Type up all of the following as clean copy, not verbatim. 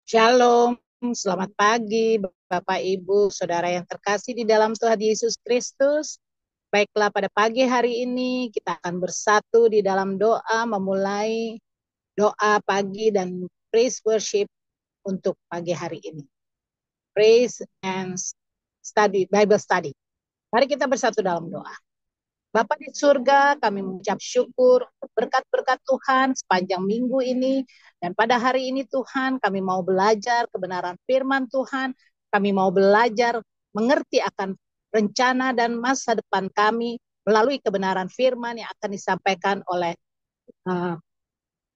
Shalom, selamat pagi Bapak Ibu, Saudara yang terkasih di dalam Tuhan Yesus Kristus. Baiklah, pada pagi hari ini kita akan bersatu di dalam doa, memulai doa pagi dan praise worship untuk pagi hari ini. Praise and study, Bible study. Mari kita bersatu dalam doa. Bapa di surga, kami mengucap syukur berkat-berkat Tuhan sepanjang minggu ini. Dan pada hari ini Tuhan, kami mau belajar kebenaran firman Tuhan. Kami mau belajar mengerti akan rencana dan masa depan kami melalui kebenaran firman yang akan disampaikan oleh uh,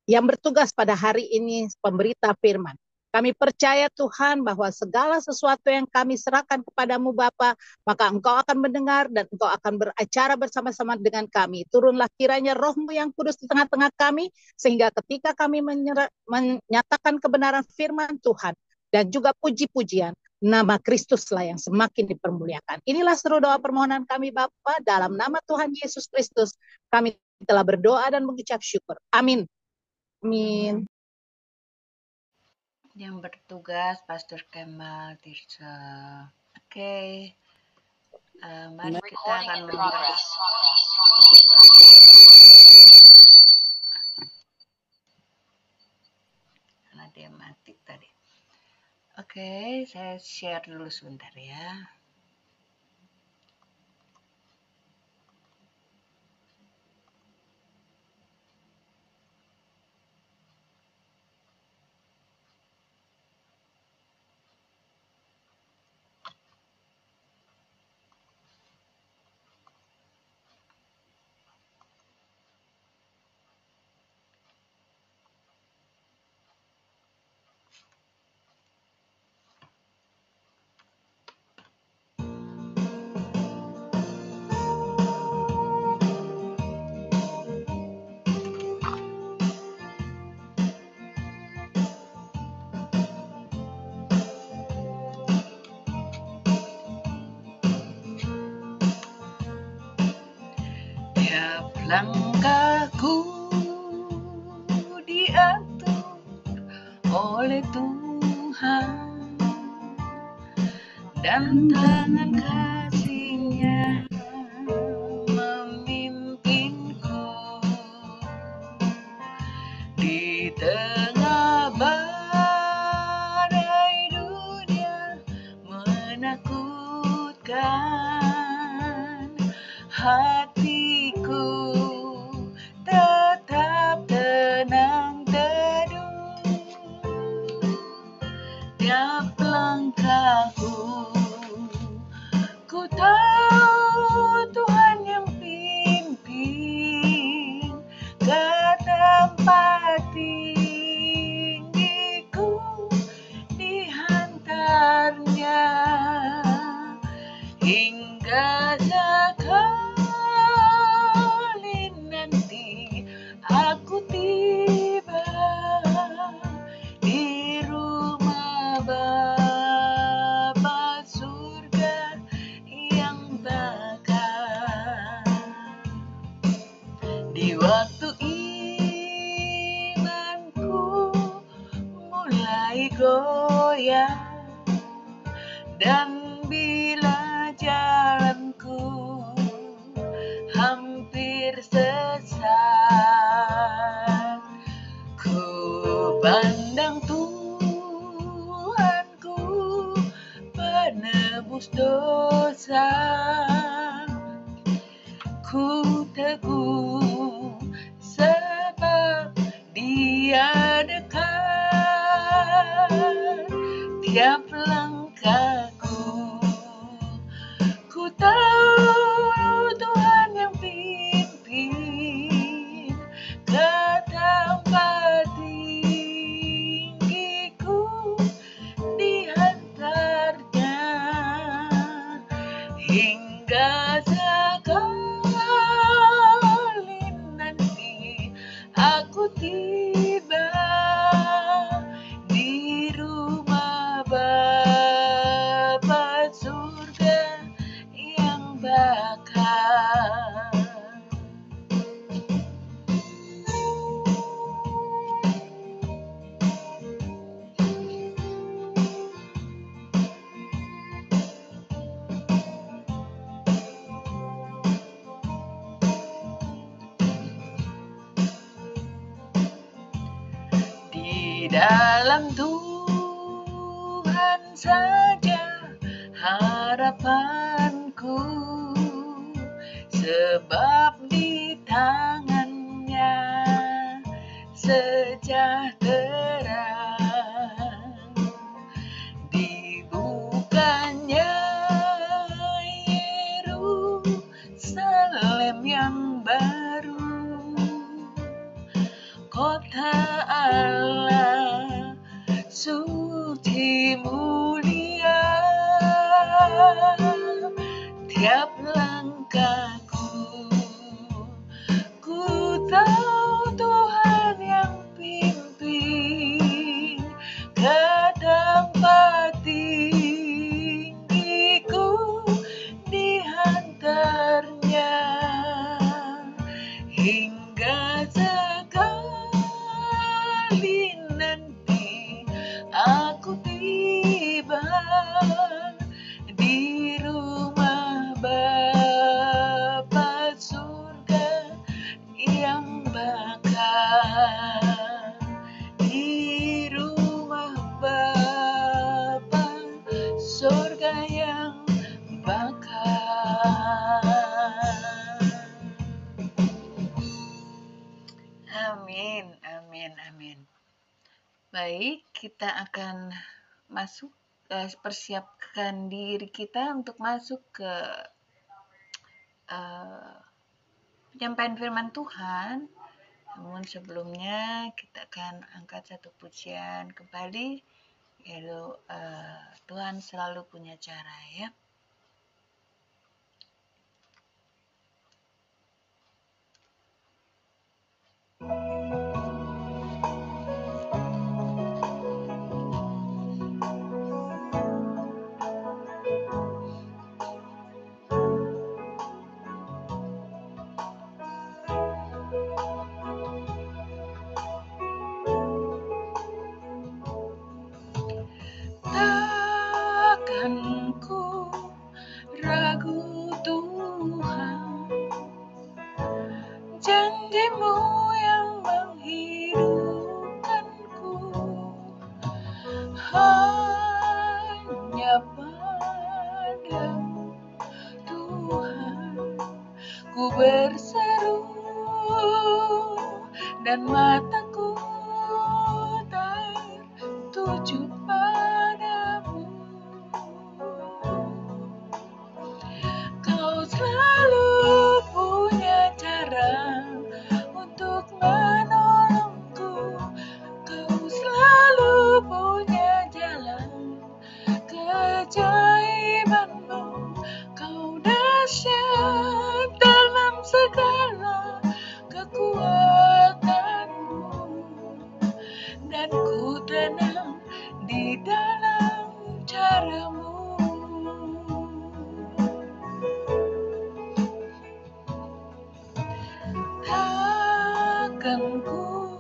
yang bertugas pada hari ini, pemberita firman. Kami percaya Tuhan bahwa segala sesuatu yang kami serahkan kepadamu Bapa, maka Engkau akan mendengar dan Engkau akan beracara bersama-sama dengan kami. Turunlah kiranya Roh-Mu yang kudus di tengah-tengah kami, sehingga ketika kami menyatakan kebenaran firman Tuhan, dan juga puji-pujian, nama Kristuslah yang semakin dipermuliakan. Inilah seru doa permohonan kami Bapa, dalam nama Tuhan Yesus Kristus, kami telah berdoa dan mengucap syukur. Amin. Amin. Yang bertugas Pastor Kemal Tirza. Oke, mari kita akan membahas. Karena dia mati tadi. Oke, saya share dulu sebentar ya. Tiap langkahku diatur oleh Tuhan, dan tangan kasih-Nya memimpinku di tengah badai dunia menakutkan. Hatiku tetap tenang teduh, tiap langkahku ku tahu Tuhan yang pimpin ke tempat tinggiku, dihantarnya hingga sekali nanti aku tiba di rumah Bapa surga yang bakal. Di waktu imanku mulai goyah, dan bila jalanku hampir sesat, ku pandang Tuhanku penebus dosa. Ku teguh sebab Dia dekat, tiap langkahku ku tahu Tuhan yang pimpin ke tempat tinggiku, dihantarnya hingga sekali nanti aku tiba di rumah Bapa surga yang bakal. Di dalam Tuhan saja harapanku, sebab di tangannya sejahtera. Dibukanya Yerusalem yang baru, kota Allah suci mulia. Tiap langkahku, ku tahu Tuhan yang pimpin ke tempat tinggiku, dihantarnya hingga sekali nanti aku tiba di rumah Bapa surga yang bakal, di rumah Bapa surga yang bakal. Amin, amin, amin. Baik, kita akan masuk, persiapkan diri kita untuk masuk ke penyampaian firman Tuhan. Namun sebelumnya kita akan angkat satu pujian kembali, yaitu Tuhan selalu punya cara, ya. Takkan ku ragu Tuhan, janji-Mu yang menghidupkanku, hanya padamu Tuhan ku berseru, dan mataku tertuju padamu. Kau selalu punya cara untuk menolongku, Kau selalu punya jalan keajaiban-Mu. Kau dahsyat dalam segala kekuatan-Mu, dan ku tenang di dalam cara-Mu. Takkan ku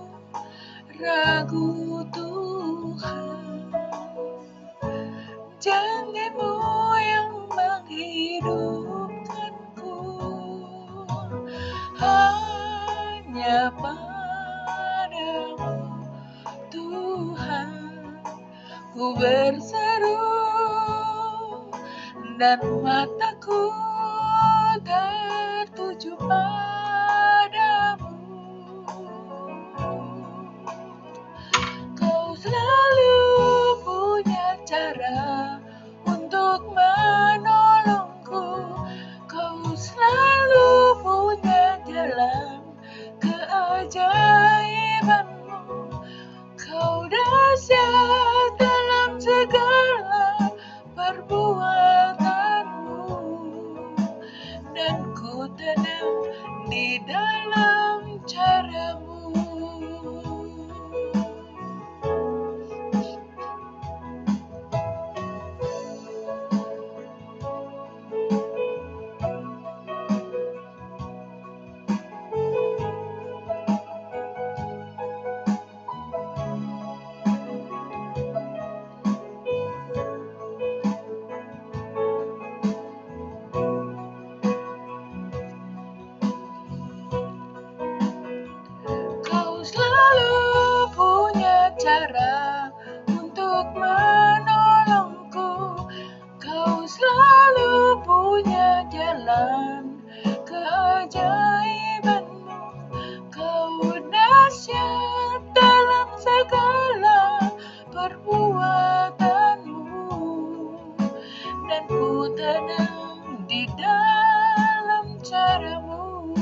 ragu Tuhan, janji-Mu yang menghidupkanku, hanya padamu Tuhan ku berseru, dan mataku tertuju padamu. Kau selalu punya cara untuk menolongku, Kau selalu punya jalan keajaiban-Mu. Kau dahsyat dalam segala perbuatan-Mu, dan ku tenang di segala perbuatanmu, dan ku tenang di dalam caramu,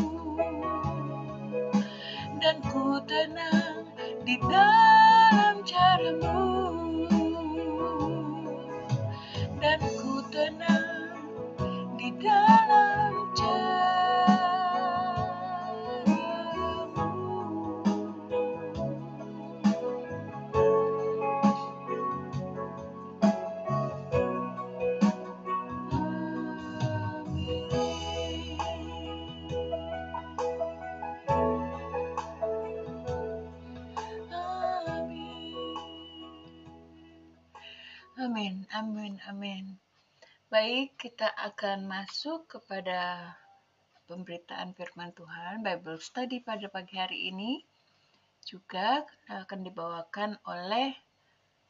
dan ku tenang di dalam caramu, dan ku tenang di dalam Amin, amin, amin. Baik, kita akan masuk kepada pemberitaan firman Tuhan, Bible Study pada pagi hari ini. Juga akan dibawakan oleh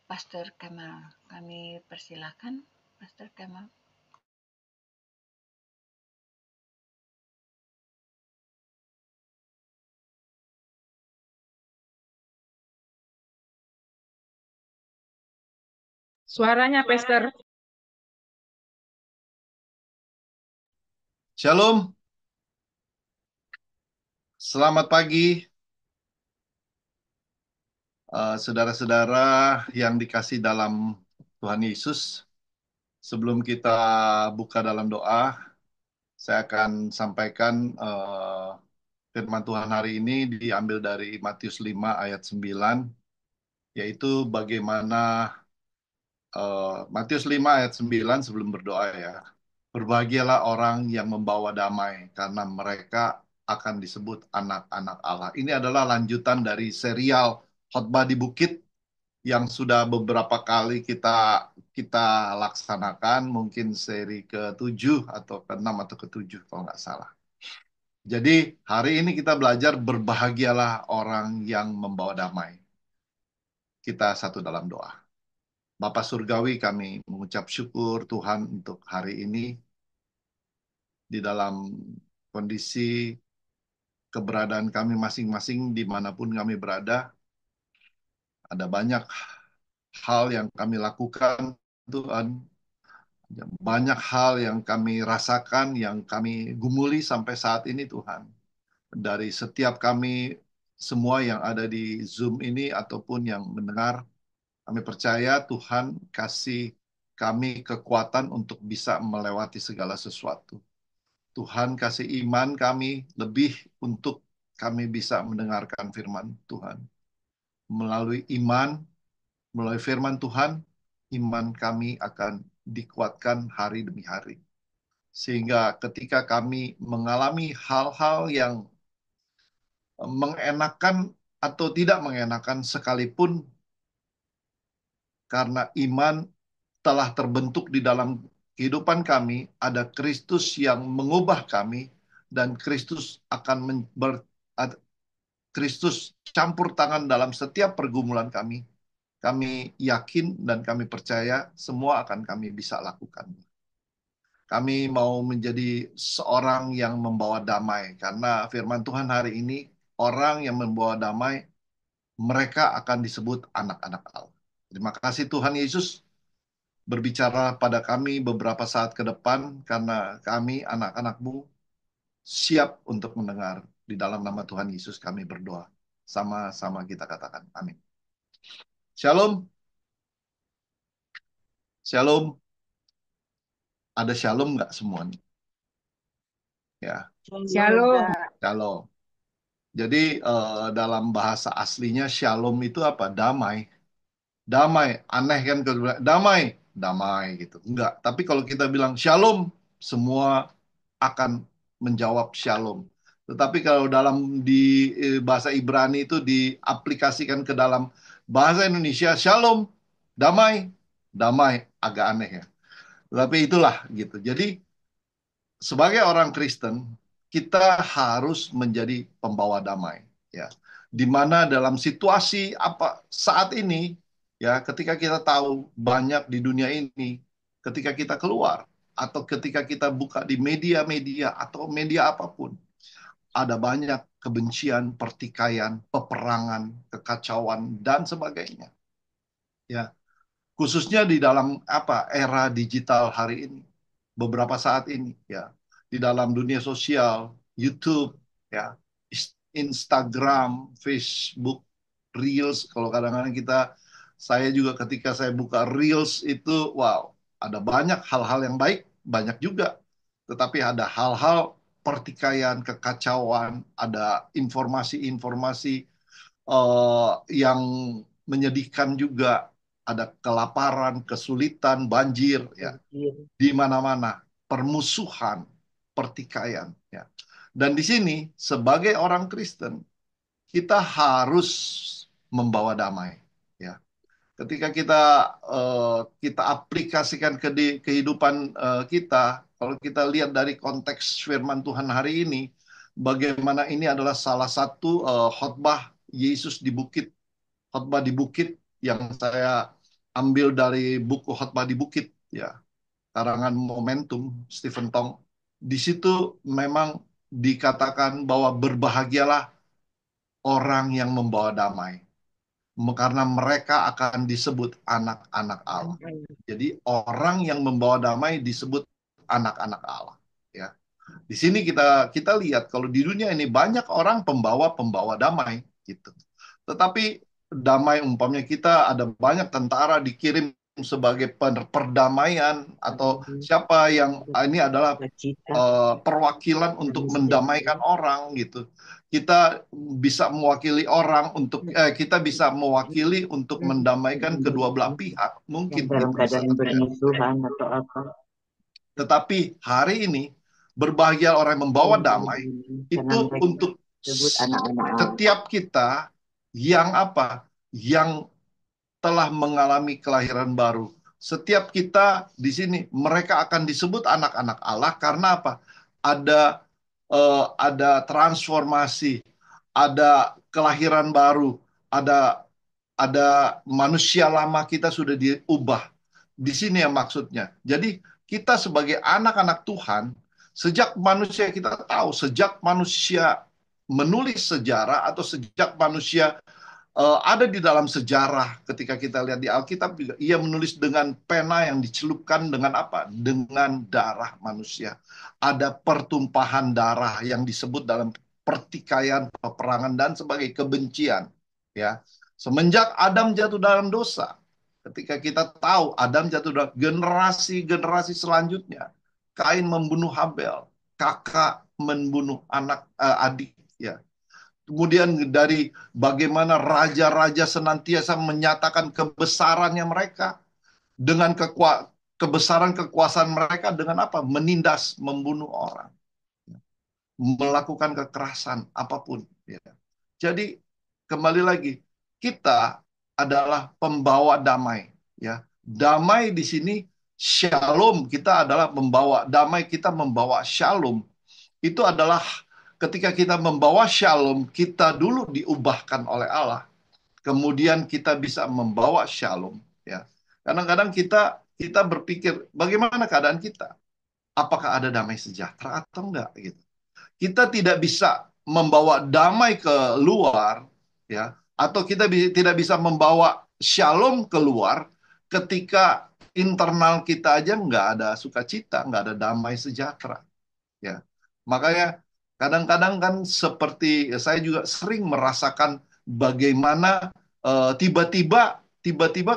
Pastor Kemal. Kami persilakan, Pastor Kemal. Suaranya, Pastor. Shalom, selamat pagi, saudara-saudara yang dikasih dalam Tuhan Yesus. Sebelum kita buka dalam doa, saya akan sampaikan firman Tuhan hari ini diambil dari Matius 5 ayat 9, yaitu bagaimana Matius 5 ayat 9 sebelum berdoa ya. Berbahagialah orang yang membawa damai, karena mereka akan disebut anak-anak Allah. Ini adalah lanjutan dari serial Khotbah di Bukit yang sudah beberapa kali kita laksanakan, mungkin seri ke-7 atau ke-6 atau ke-7 kalau nggak salah. Jadi hari ini kita belajar berbahagialah orang yang membawa damai. Kita satu dalam doa. Bapa Surgawi, kami mengucap syukur Tuhan untuk hari ini di dalam kondisi keberadaan kami masing-masing dimanapun kami berada. Ada banyak hal yang kami lakukan, Tuhan. Banyak hal yang kami rasakan, yang kami gumuli sampai saat ini, Tuhan. Dari setiap kami, semua yang ada di Zoom ini ataupun yang mendengar, kami percaya Tuhan kasih kami kekuatan untuk bisa melewati segala sesuatu. Tuhan kasih iman kami lebih untuk kami bisa mendengarkan firman Tuhan. Melalui iman, melalui firman Tuhan, iman kami akan dikuatkan hari demi hari. Sehingga ketika kami mengalami hal-hal yang mengenakan atau tidak mengenakan sekalipun, karena iman telah terbentuk di dalam kehidupan kami, ada Kristus yang mengubah kami, dan Kristus akan Kristus campur tangan dalam setiap pergumulan kami. Kami yakin dan kami percaya semua akan kami bisa lakukan. Kami mau menjadi seorang yang membawa damai, karena firman Tuhan hari ini, orang yang membawa damai, mereka akan disebut anak-anak Allah. Terima kasih Tuhan Yesus berbicara pada kami beberapa saat ke depan, karena kami anak-anak-Mu siap untuk mendengar. Di dalam nama Tuhan Yesus kami berdoa. Sama-sama kita katakan amin. Shalom. Shalom. Ada shalom nggak semuanya? Ya. Shalom. Shalom. Jadi dalam bahasa aslinya shalom itu apa? Damai. Damai. Aneh kan? Damai. Damai gitu. Enggak. Tapi kalau kita bilang shalom, semua akan menjawab shalom. Tetapi kalau dalam di bahasa Ibrani itu diaplikasikan ke dalam bahasa Indonesia, shalom, damai, damai, agak aneh ya. Tapi itulah gitu. Jadi sebagai orang Kristen, kita harus menjadi pembawa damai, ya. Di mana dalam situasi apa saat ini, ya, ketika kita tahu banyak di dunia ini, ketika kita keluar atau ketika kita buka di media-media atau media apapun, ada banyak kebencian, pertikaian, peperangan, kekacauan dan sebagainya. Ya, khususnya di dalam era digital hari ini, beberapa saat ini, ya, di dalam dunia sosial, YouTube, ya, Instagram, Facebook, Reels. Kalau kadang-kadang saya juga ketika saya buka Reels itu, wow, ada banyak hal-hal yang baik, banyak juga, tetapi ada hal-hal pertikaian, kekacauan, ada informasi-informasi yang menyedihkan juga, ada kelaparan, kesulitan, banjir, ya, di mana-mana, permusuhan, pertikaian, ya. Dan di sini sebagai orang Kristen kita harus membawa damai, ya. Ketika kita aplikasikan ke kehidupan kita, kalau kita lihat dari konteks firman Tuhan hari ini, bagaimana ini adalah salah satu khotbah Yesus di bukit, khotbah di bukit yang saya ambil dari buku khotbah di bukit, ya, karangan Momentum Stephen Tong. Di situ memang dikatakan bahwa berbahagialah orang yang membawa damai, karena mereka akan disebut anak-anak Allah. Jadi orang yang membawa damai disebut anak-anak Allah. Ya, di sini kita lihat kalau di dunia ini banyak orang pembawa damai gitu. Tetapi damai umpamanya kita ada banyak tentara dikirim sebagai perdamaian, atau siapa yang ini adalah perwakilan untuk mendamaikan orang gitu. Kita bisa mewakili orang kita bisa mewakili untuk mendamaikan kedua belah pihak, mungkin dalam gitu, keadaan bermusuhan atau apa. tetapi hari ini berbahagia orang yang membawa damai itu untuk setiap kita yang telah mengalami kelahiran baru. Setiap kita di sini, mereka akan disebut anak-anak Allah karena apa? Ada transformasi, ada kelahiran baru, ada manusia lama kita sudah diubah. Di sini yang maksudnya. Jadi kita sebagai anak-anak Tuhan, sejak manusia kita tahu, sejak manusia menulis sejarah atau sejak manusia ada di dalam sejarah, ketika kita lihat di Alkitab juga, ia menulis dengan pena yang dicelupkan dengan apa? Dengan darah manusia. Ada pertumpahan darah yang disebut dalam pertikaian, peperangan, dan sebagai kebencian. Ya, semenjak Adam jatuh dalam dosa, ketika kita tahu Adam jatuh dalam generasi selanjutnya, Kain membunuh Habel, kakak membunuh adik, ya. Kemudian dari bagaimana raja-raja senantiasa menyatakan kebesarannya mereka dengan kebesaran kekuasaan mereka dengan apa? Menindas, membunuh orang, melakukan kekerasan apapun. Ya. Jadi kembali lagi, kita adalah pembawa damai. Ya, damai di sini shalom. Kita adalah membawa damai. Kita membawa shalom. Itu adalah ketika kita membawa shalom, kita dulu diubahkan oleh Allah. Kemudian kita bisa membawa shalom. Ya, kadang-kadang kita berpikir bagaimana keadaan kita? Apakah ada damai sejahtera atau enggak? Gitu. Kita tidak bisa membawa damai ke luar, ya, atau kita tidak bisa membawa shalom keluar ketika internal kita aja nggak ada sukacita, nggak ada damai sejahtera. Ya, makanya kadang-kadang kan seperti saya juga sering merasakan bagaimana tiba-tiba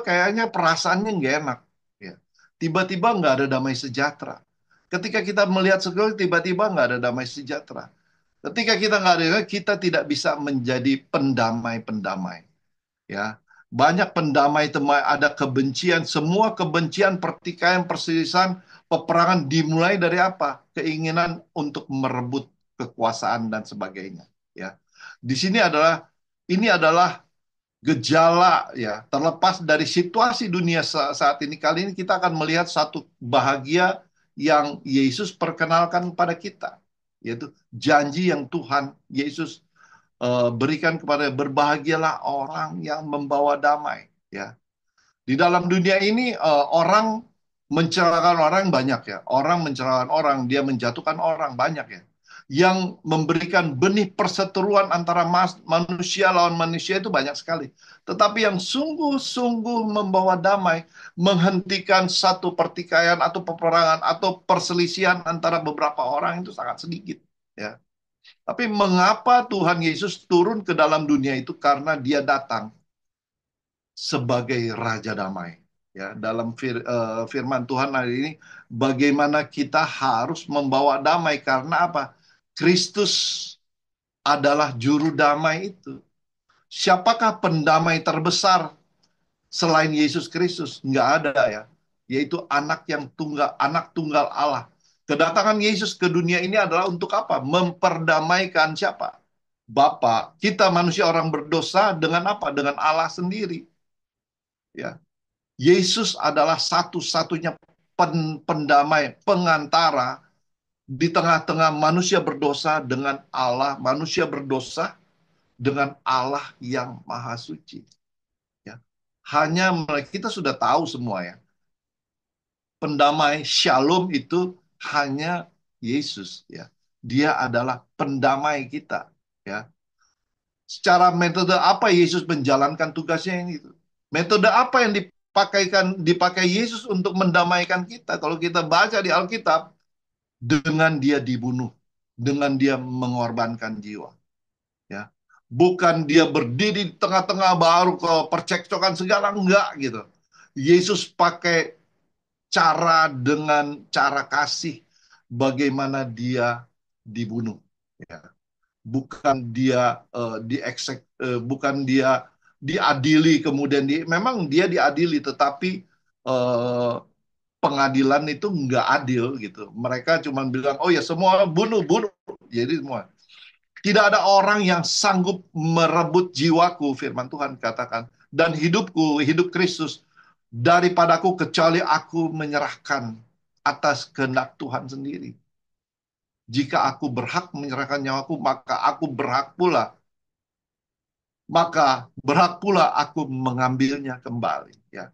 kayaknya perasaannya nggak enak, ya. Tiba-tiba nggak ada damai sejahtera. Ketika kita melihat segala, tiba-tiba nggak ada damai sejahtera. Ketika kita nggak ada, kita tidak bisa menjadi pendamai-pendamai. Ya, banyak pendamai, ada kebencian, semua kebencian, pertikaian, perselisihan, peperangan dimulai dari apa? Keinginan untuk merebut kekuasaan dan sebagainya. Ya, di sini ini adalah gejala, ya. Terlepas dari situasi dunia saat ini, kali ini kita akan melihat satu bahagia yang Yesus perkenalkan pada kita, yaitu janji yang Tuhan Yesus berikan kepada berbahagialah orang yang membawa damai. Ya, di dalam dunia ini orang mencelakakan orang banyak, ya. Orang mencelakakan orang, dia menjatuhkan orang banyak, ya. yang memberikan benih perseteruan antara manusia lawan manusia itu banyak sekali. Tetapi yang sungguh-sungguh membawa damai, menghentikan satu pertikaian atau peperangan atau perselisihan antara beberapa orang itu sangat sedikit. Ya. Tapi mengapa Tuhan Yesus turun ke dalam dunia itu? Karena dia datang sebagai Raja Damai. Ya, dalam firman Tuhan hari ini, bagaimana kita harus membawa damai. Karena apa? Kristus adalah juru damai itu. Siapakah pendamai terbesar selain Yesus Kristus? Nggak ada ya. Yaitu anak tunggal Allah. Kedatangan Yesus ke dunia ini adalah untuk apa? Memperdamaikan siapa? Bapa. Kita manusia orang berdosa dengan apa? Dengan Allah sendiri. Ya. Yesus adalah satu-satunya pendamai, pengantara di tengah-tengah manusia berdosa dengan Allah, manusia berdosa dengan Allah yang maha suci. Ya. Hanya kita sudah tahu semua ya. Pendamai Shalom itu hanya Yesus ya. Dia adalah pendamai kita ya. Secara metode apa Yesus menjalankan tugasnya ini itu? Metode apa yang dipakai Yesus untuk mendamaikan kita? Kalau kita baca di Alkitab, dengan dia dibunuh, dengan dia mengorbankan jiwa. Ya. Bukan dia berdiri di tengah-tengah baru ke percekcokan segala, enggak gitu. Yesus pakai dengan cara kasih bagaimana dia dibunuh. Ya. Bukan dia bukan dia diadili kemudian memang dia diadili tetapi eh, pengadilan itu nggak adil gitu. Mereka cuma bilang, oh ya semua bunuh, bunuh. Jadi semua. Tidak ada orang yang sanggup merebut jiwaku, firman Tuhan katakan. Dan hidupku, hidup Kristus, daripadaku kecuali aku menyerahkan atas kehendak Tuhan sendiri. Jika aku berhak menyerahkan nyawaku, maka berhak pula aku mengambilnya kembali. Ya.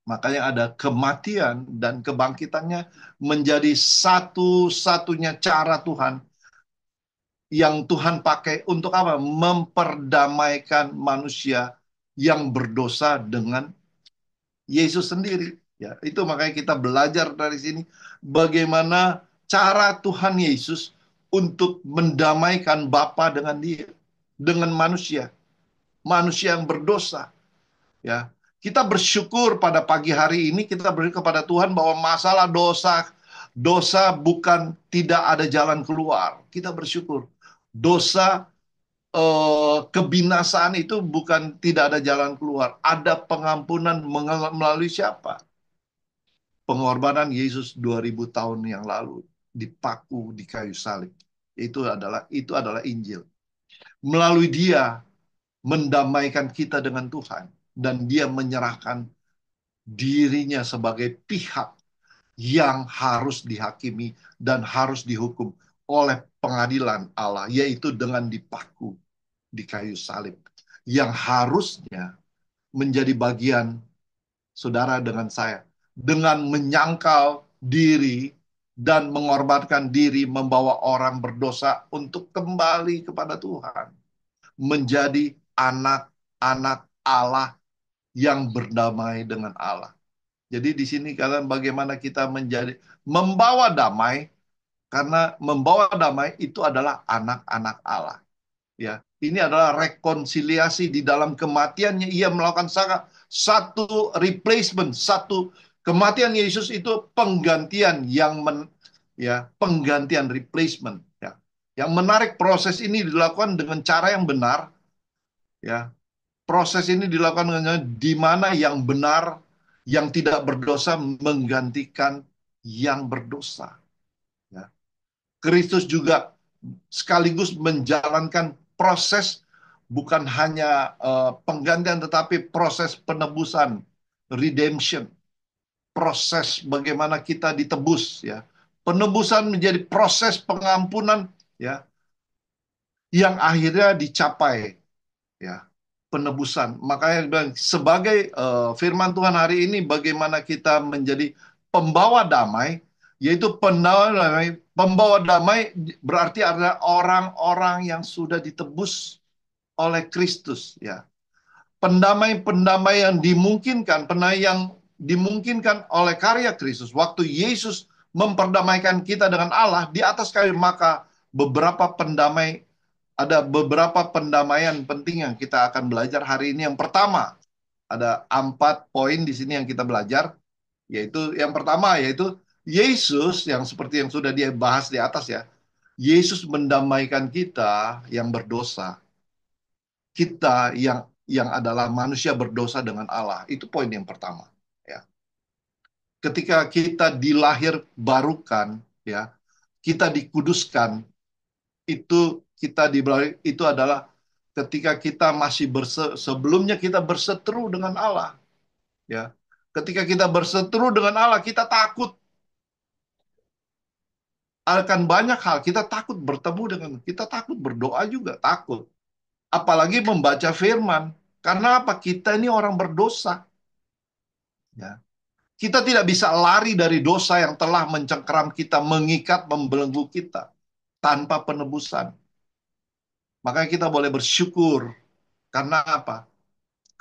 Makanya ada kematian dan kebangkitannya menjadi satu-satunya cara Tuhan yang Tuhan pakai untuk apa? Memperdamaikan manusia yang berdosa dengan Yesus sendiri. Ya, itu makanya kita belajar dari sini bagaimana cara Tuhan Yesus untuk mendamaikan Bapa dengan dia, dengan manusia, manusia yang berdosa. Ya, kita bersyukur pada pagi hari ini kita bersyukur kepada Tuhan bahwa masalah dosa bukan tidak ada jalan keluar. Kita bersyukur dosa kebinasaan itu bukan tidak ada jalan keluar. Ada pengampunan melalui siapa? Pengorbanan Yesus 2000 tahun yang lalu dipaku di kayu salib. Itu adalah Injil. Melalui dia mendamaikan kita dengan Tuhan dan dia menyerahkan dirinya sebagai pihak yang harus dihakimi dan harus dihukum oleh pengadilan Allah, yaitu dengan dipaku di kayu salib, yang harusnya menjadi bagian saudara dengan saya, dengan menyangkal diri dan mengorbankan diri membawa orang berdosa untuk kembali kepada Tuhan, menjadi anak-anak Allah yang berdamai dengan Allah. Jadi di sini kalian bagaimana kita membawa damai, karena membawa damai itu adalah anak-anak Allah. Ya, ini adalah rekonsiliasi di dalam kematiannya. Ia melakukan satu replacement, satu kematian Yesus itu penggantian penggantian replacement. Ya, yang menarik proses ini dilakukan dengan cara yang benar. Ya, proses ini dilakukan dengan di mana yang benar, yang tidak berdosa menggantikan yang berdosa. Ya. Kristus juga sekaligus menjalankan proses bukan hanya penggantian tetapi proses penebusan, redemption, proses bagaimana kita ditebus ya. Penebusan menjadi proses pengampunan ya yang akhirnya dicapai ya, penebusan. Makanya sebagai firman Tuhan hari ini bagaimana kita menjadi pembawa damai Yaitu pembawa damai berarti ada orang-orang yang sudah ditebus oleh Kristus, ya. Pendamai-pendamai yang dimungkinkan, pendamai yang dimungkinkan oleh karya Kristus. Waktu Yesus memperdamaikan kita dengan Allah di atas kayu, maka ada beberapa pendamaian penting yang kita akan belajar hari ini. Yang pertama, ada 4 poin di sini yang kita belajar, yaitu yang pertama yaitu Yesus, yang seperti yang sudah dia bahas di atas, ya. Yesus mendamaikan kita yang berdosa. Kita yang adalah manusia berdosa dengan Allah. Itu poin yang pertama, ya. Ketika kita dilahir barukan, ya, kita dikuduskan, itu adalah ketika kita masih sebelumnya kita berseteru dengan Allah, ya. Ketika kita berseteru dengan Allah, kita takut akan banyak hal. Kita takut bertemu dengan, kita takut berdoa juga, takut. Apalagi membaca firman. Karena apa? Kita ini orang berdosa. Ya. Kita tidak bisa lari dari dosa yang telah mencengkeram kita, mengikat, membelenggu kita tanpa penebusan. Makanya kita boleh bersyukur. Karena apa?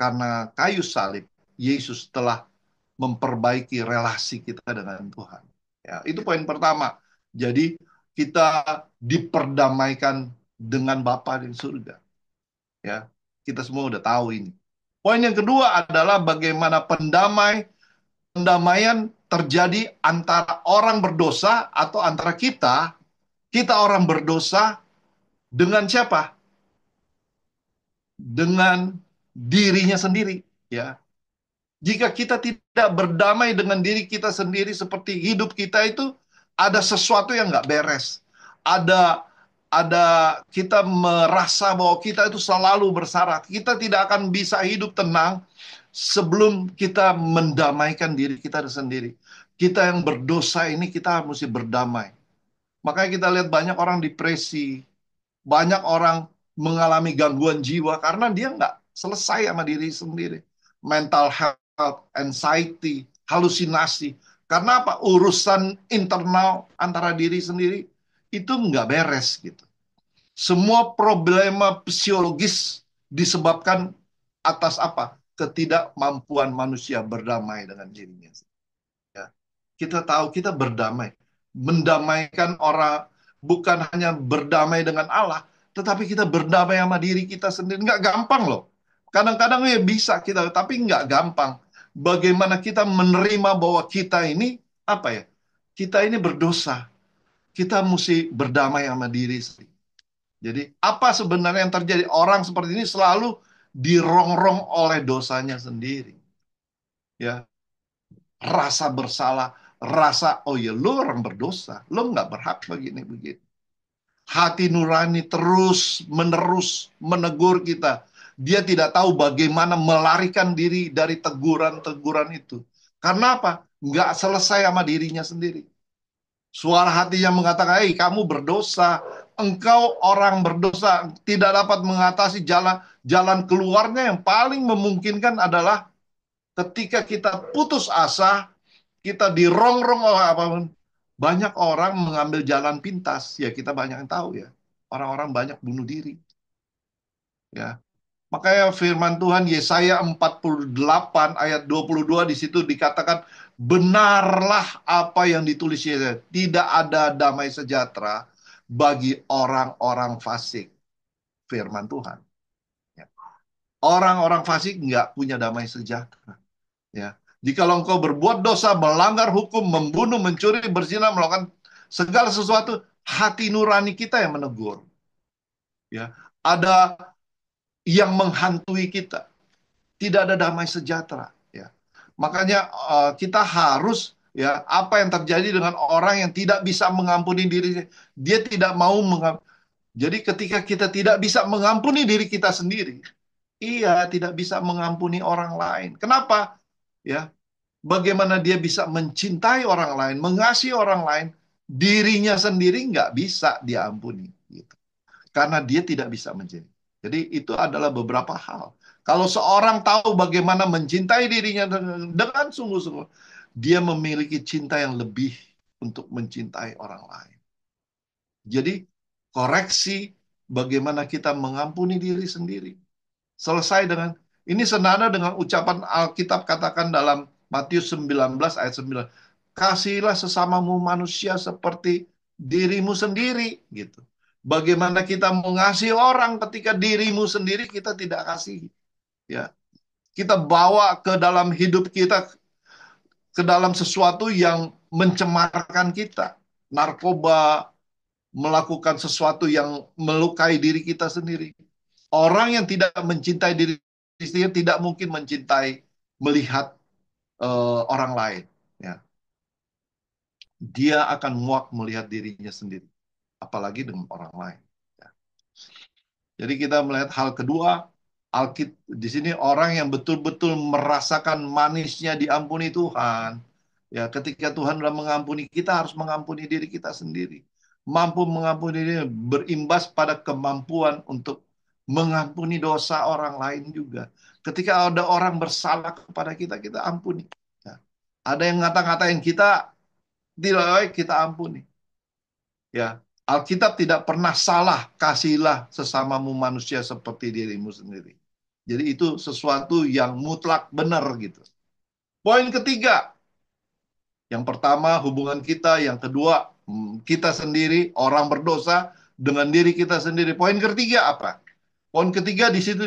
Karena kayu salib, Yesus telah memperbaiki relasi kita dengan Tuhan. Ya, itu poin pertama. Jadi kita diperdamaikan dengan Bapa di surga. Ya, kita semua udah tahu ini. Poin yang kedua adalah bagaimana pendamaian terjadi antara orang berdosa atau antara kita orang berdosa dengan siapa? Dengan dirinya sendiri, ya. Jika kita tidak berdamai dengan diri kita sendiri, seperti hidup kita itu ada sesuatu yang nggak beres. Ada kita merasa bahwa kita itu selalu bersalah. Kita tidak akan bisa hidup tenang sebelum kita mendamaikan diri kita sendiri. Kita yang berdosa ini kita mesti berdamai. Makanya kita lihat banyak orang depresi, banyak orang mengalami gangguan jiwa karena dia nggak selesai sama diri sendiri. Mental health, anxiety, halusinasi. Karena apa? Urusan internal antara diri sendiri itu nggak beres gitu. Semua problema psikologis disebabkan atas apa? Ketidakmampuan manusia berdamai dengan dirinya. Ya. Kita tahu kita berdamai. Mendamaikan orang bukan hanya berdamai dengan Allah, tetapi kita berdamai sama diri kita sendiri. Nggak gampang loh. Kadang-kadang ya bisa kita, tapi nggak gampang. Bagaimana kita menerima bahwa kita ini, apa ya? Kita ini berdosa. Kita mesti berdamai sama diri sendiri. Jadi apa sebenarnya yang terjadi? Orang seperti ini selalu dirongrong oleh dosanya sendiri. Ya, rasa bersalah, rasa oh ya lu orang berdosa, lu nggak berhak begini begitu. Hati nurani terus menerus menegur kita. Dia tidak tahu bagaimana melarikan diri dari teguran-teguran itu. Karena apa? Nggak selesai sama dirinya sendiri. Suara hatinya mengatakan, "Hei, kamu berdosa. Engkau orang berdosa, tidak dapat mengatasi jalan keluarnya yang paling memungkinkan adalah ketika kita putus asa, kita dirongrong oleh apapun. Banyak orang mengambil jalan pintas. Ya, kita banyak yang tahu ya. Orang-orang banyak bunuh diri. Ya. Makanya firman Tuhan Yesaya 48 ayat 22 di situ dikatakan, benarlah apa yang ditulis Yesaya. Tidak ada damai sejahtera bagi orang-orang fasik. Firman Tuhan. Ya. Orang-orang fasik nggak punya damai sejahtera. Ya. Jikalau engkau berbuat dosa, melanggar hukum, membunuh, mencuri, berzina, melakukan segala sesuatu, hati nurani kita yang menegur. Ya. Ada yang menghantui kita. Tidak ada damai sejahtera. Ya. Makanya kita harus, ya, apa yang terjadi dengan orang yang tidak bisa mengampuni diri, dia tidak mau mengampuni. Jadi ketika kita tidak bisa mengampuni diri kita sendiri, iya tidak bisa mengampuni orang lain. Kenapa? Ya, bagaimana dia bisa mencintai orang lain, mengasihi orang lain, dirinya sendiri nggak bisa diampuni, gitu. Karena dia tidak bisa mencintai. Jadi itu adalah beberapa hal. Kalau seorang tahu bagaimana mencintai dirinya dengan sungguh-sungguh, dia memiliki cinta yang lebih untuk mencintai orang lain. Jadi koreksi bagaimana kita mengampuni diri sendiri. Selesai dengan, ini senada dengan ucapan Alkitab katakan dalam Matius 19 ayat 9. Kasihilah sesamamu manusia seperti dirimu sendiri. Gitu. Bagaimana kita mengasihi orang ketika dirimu sendiri kita tidak kasihi. Ya. Kita bawa ke dalam hidup kita, ke dalam sesuatu yang mencemarkan kita. Narkoba, melakukan sesuatu yang melukai diri kita sendiri. Orang yang tidak mencintai diri sendiri tidak mungkin mencintai melihat orang lain. Ya. Dia akan muak melihat dirinya sendiri, apalagi dengan orang lain. Ya. Jadi kita melihat hal kedua, di sini orang yang betul-betul merasakan manisnya diampuni Tuhan. Ya, ketika Tuhan sudah mengampuni kita, harus mengampuni diri kita sendiri. Mampu mengampuni diri, berimbas pada kemampuan untuk mengampuni dosa orang lain juga. Ketika ada orang bersalah kepada kita, kita ampuni. Ya. Ada yang ngata-ngatain kita, tidak baik, kita ampuni. Ya, Alkitab tidak pernah salah, kasihilah sesamamu manusia seperti dirimu sendiri. Jadi itu sesuatu yang mutlak benar gitu. Poin ketiga, yang pertama hubungan kita, yang kedua kita sendiri, orang berdosa dengan diri kita sendiri. Poin ketiga apa? Poin ketiga di situ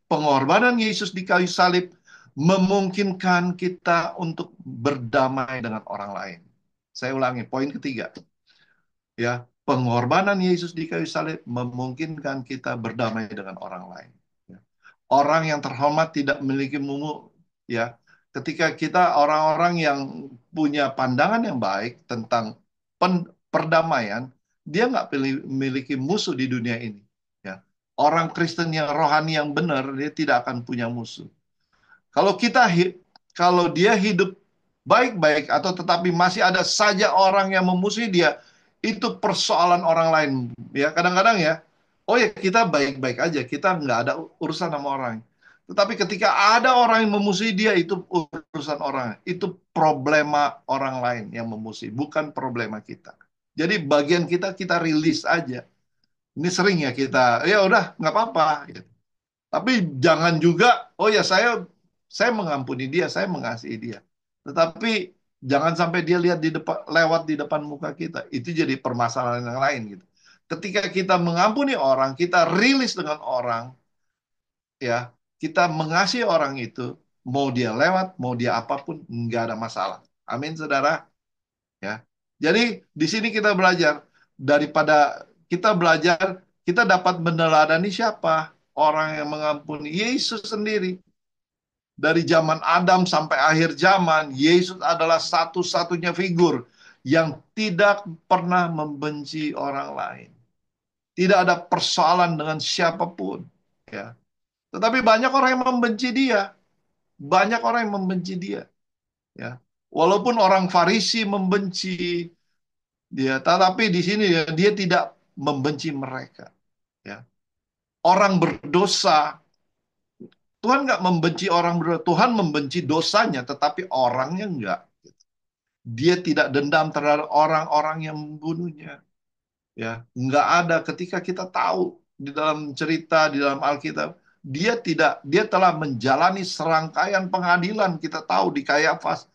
pengorbanan Yesus di kayu salib memungkinkan kita untuk berdamai dengan orang lain. Saya ulangi, poin ketiga. Ya, pengorbanan Yesus di kayu salib memungkinkan kita berdamai dengan orang lain. Ya. Orang yang terhormat tidak memiliki ya. Ketika kita orang-orang yang punya pandangan yang baik tentang perdamaian, dia nggak memiliki musuh di dunia ini. Ya. Orang Kristen yang rohani yang benar, dia tidak akan punya musuh. Kalau dia hidup baik-baik atau tetapi masih ada saja orang yang memusuhi dia, itu persoalan orang lain. Ya, kadang-kadang ya, oh ya kita baik-baik aja, kita nggak ada urusan sama orang. Tetapi ketika ada orang yang memusuhi dia, itu urusan orang. Itu problema orang lain yang memusuhi, bukan problema kita. Jadi bagian kita rilis aja. Ini sering ya kita, ya udah nggak apa-apa. Gitu. Tapi jangan juga, oh ya saya mengampuni dia, saya mengasihi dia. Tetapi jangan sampai dia lihat lewat di depan muka kita. Itu jadi permasalahan yang lain gitu. Ketika kita mengampuni orang, kita rilis dengan orang, ya kita mengasihi orang itu, mau dia lewat, mau dia apapun, nggak ada masalah. Amin, saudara. Ya. Jadi di sini kita belajar kita dapat meneladani siapa orang yang mengampuni Yesus sendiri. Dari zaman Adam sampai akhir zaman, Yesus adalah satu-satunya figur yang tidak pernah membenci orang lain. Tidak ada persoalan dengan siapapun. Ya. Tetapi banyak orang yang membenci dia. Banyak orang yang membenci dia. Ya. Walaupun orang Farisi membenci dia, tetapi di sini dia tidak membenci mereka. Ya. Orang berdosa, Tuhan nggak membenci orang berdosa. Tuhan membenci dosanya, tetapi orangnya nggak. Dia tidak dendam terhadap orang-orang yang membunuhnya. Ya, nggak ada ketika kita tahu di dalam cerita di dalam Alkitab, dia telah menjalani serangkaian pengadilan, kita tahu di Kayafas.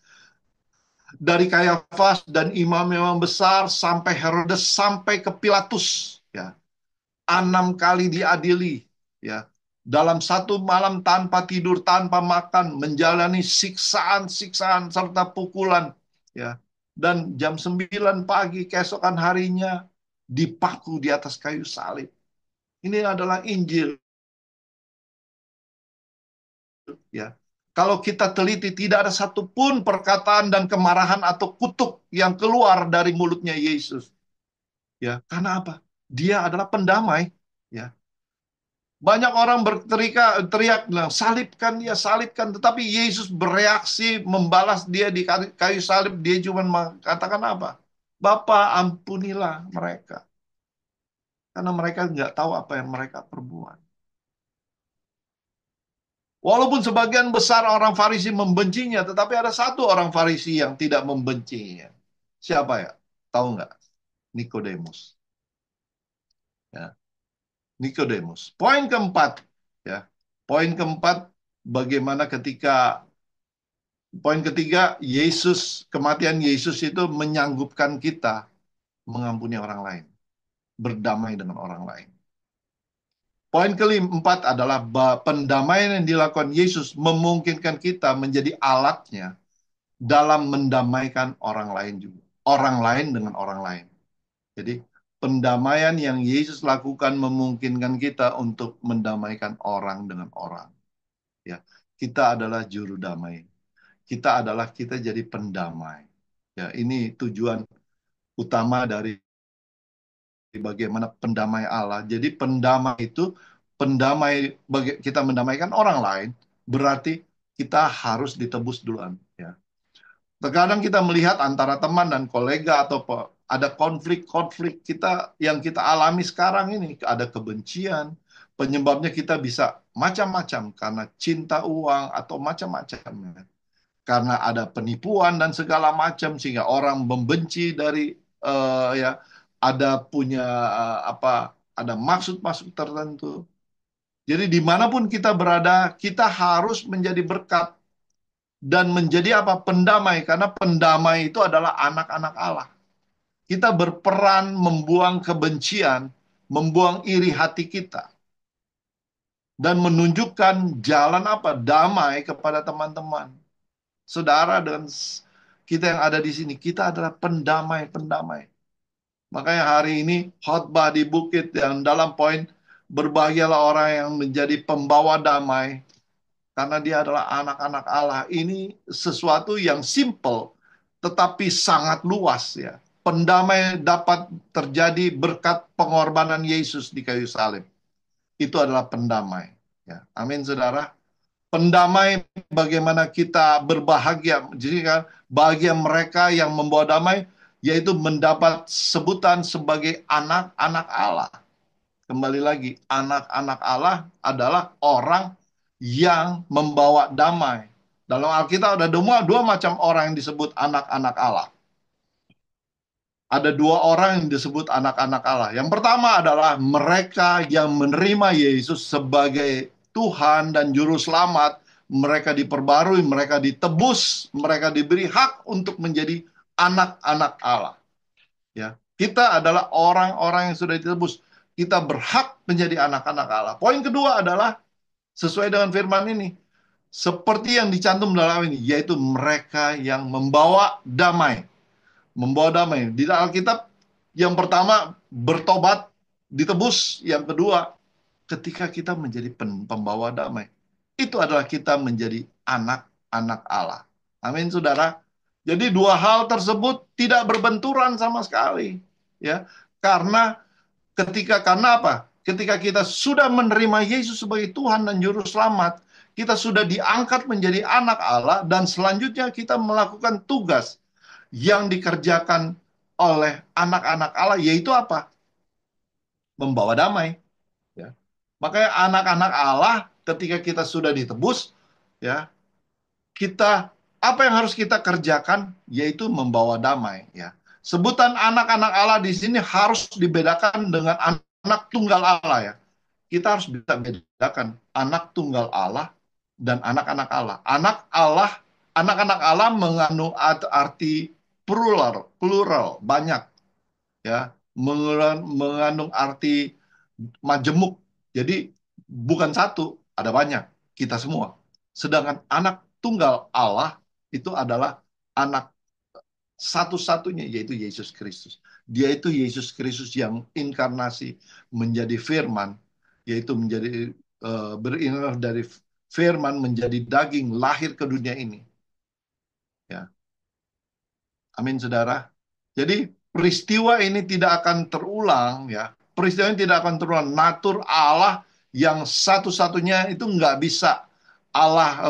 Dari Kayafas dan imam-imam besar sampai Herodes sampai ke Pilatus, ya. 6 kali diadili, ya. Dalam satu malam tanpa tidur, tanpa makan, menjalani siksaan-siksaan serta pukulan, ya. Dan jam 9 pagi keesokan harinya dipaku di atas kayu salib. Ini adalah Injil. Ya. Kalau kita teliti, tidak ada satupun perkataan dan kemarahan atau kutuk yang keluar dari mulutnya Yesus. Ya, karena apa? Dia adalah pendamai. Ya. Banyak orang teriak bilang, salibkan dia, salibkan. Tetapi Yesus bereaksi, membalas dia di kayu salib. Dia cuma mengatakan apa? Bapa, ampunilah mereka. Karena mereka nggak tahu apa yang mereka perbuat. Walaupun sebagian besar orang Farisi membencinya, tetapi ada satu orang Farisi yang tidak membencinya. Siapa ya? Tahu nggak? Nikodemus. Ya, Nikodemus. Poin keempat, ya. Poin keempat, bagaimana poin ketiga, kematian Yesus itu menyanggupkan kita mengampuni orang lain, berdamai dengan orang lain. Poin keempat adalah pendamaian yang dilakukan Yesus memungkinkan kita menjadi alatnya dalam mendamaikan orang lain juga. Orang lain dengan orang lain. Jadi pendamaian yang Yesus lakukan memungkinkan kita untuk mendamaikan orang dengan orang. Ya, kita adalah juru damai. Kita jadi pendamai. Ya, ini tujuan utama dari bagaimana pendamai Allah. Jadi kita mendamaikan orang lain berarti kita harus ditebus duluan. Ya. Terkadang kita melihat antara teman dan kolega atau ada konflik-konflik yang kita alami sekarang ini, ada kebencian, penyebabnya kita bisa macam-macam karena cinta uang atau macam-macam. Ya. Karena ada penipuan dan segala macam sehingga orang membenci dari ya ada punya ada maksud-maksud tertentu. Jadi dimanapun kita berada, kita harus menjadi berkat dan menjadi pendamai, karena pendamai itu adalah anak-anak Allah. Kita berperan membuang kebencian, membuang iri hati kita, dan menunjukkan jalan damai kepada teman-teman, saudara, dan kita yang ada di sini. Kita adalah pendamai-pendamai. Makanya hari ini khotbah di bukit yang dalam poin berbahagialah orang yang menjadi pembawa damai, karena dia adalah anak-anak Allah. Ini sesuatu yang simple, tetapi sangat luas ya. Pendamai dapat terjadi berkat pengorbanan Yesus di kayu salib. Itu adalah pendamai. Ya. Amin, saudara. Pendamai bagaimana kita berbahagia. Jadi kan bahagia mereka yang membawa damai, yaitu mendapat sebutan sebagai anak-anak Allah. Kembali lagi, anak-anak Allah adalah orang yang membawa damai. Dalam Alkitab ada dua macam orang yang disebut anak-anak Allah. Ada dua orang yang disebut anak-anak Allah. Yang pertama adalah mereka yang menerima Yesus sebagai Tuhan dan Juru Selamat. Mereka diperbarui, mereka ditebus, mereka diberi hak untuk menjadi anak-anak Allah. Ya, kita adalah orang-orang yang sudah ditebus. Kita berhak menjadi anak-anak Allah. Poin kedua adalah sesuai dengan firman ini, seperti yang dicantum dalam ini, yaitu mereka yang membawa damai. Membawa damai. Di Alkitab, yang pertama bertobat, ditebus. Yang kedua, ketika kita menjadi pembawa damai. Itu adalah kita menjadi anak-anak Allah. Amin, saudara. Jadi dua hal tersebut tidak berbenturan sama sekali. Ya, karena apa? Ketika kita sudah menerima Yesus sebagai Tuhan dan Juru Selamat, kita sudah diangkat menjadi anak Allah, dan selanjutnya kita melakukan tugas yang dikerjakan oleh anak-anak Allah, yaitu apa? Membawa damai. Ya. Makanya anak-anak Allah, ketika kita sudah ditebus, ya, apa yang harus kita kerjakan? Yaitu membawa damai. Ya. Sebutan anak-anak Allah di sini harus dibedakan dengan anak tunggal Allah, ya. Kita harus bisa bedakan anak tunggal Allah dan anak-anak Allah. Anak-anak Allah mengandung arti plural, banyak, ya, mengandung arti majemuk. Jadi bukan satu, ada banyak, kita semua. Sedangkan anak tunggal Allah itu adalah anak satu-satunya, yaitu Yesus Kristus. Dia itu Yesus Kristus yang inkarnasi menjadi firman, yaitu menjadi berinkarnasi dari firman menjadi daging, lahir ke dunia ini. Ya. Amin, saudara. Jadi peristiwa ini tidak akan terulang, ya. Peristiwa ini tidak akan terulang. Natur Allah yang satu-satunya itu nggak bisa.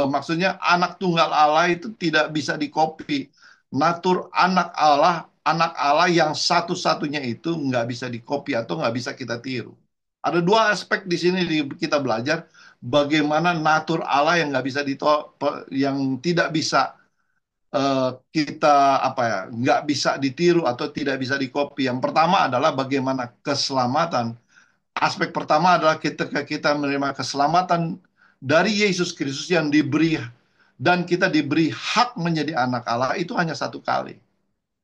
Maksudnya anak tunggal Allah itu tidak bisa dikopi. Natur anak Allah yang satu-satunya itu nggak bisa dikopi atau nggak bisa kita tiru. Ada dua aspek di sini kita belajar bagaimana natur Allah yang nggak bisa yang tidak bisa kita apa ya, nggak bisa ditiru atau tidak bisa dikopi. Yang pertama adalah bagaimana keselamatan. Aspek pertama adalah ketika kita menerima keselamatan dari Yesus Kristus yang diberi dan kita diberi hak menjadi anak Allah, itu hanya satu kali.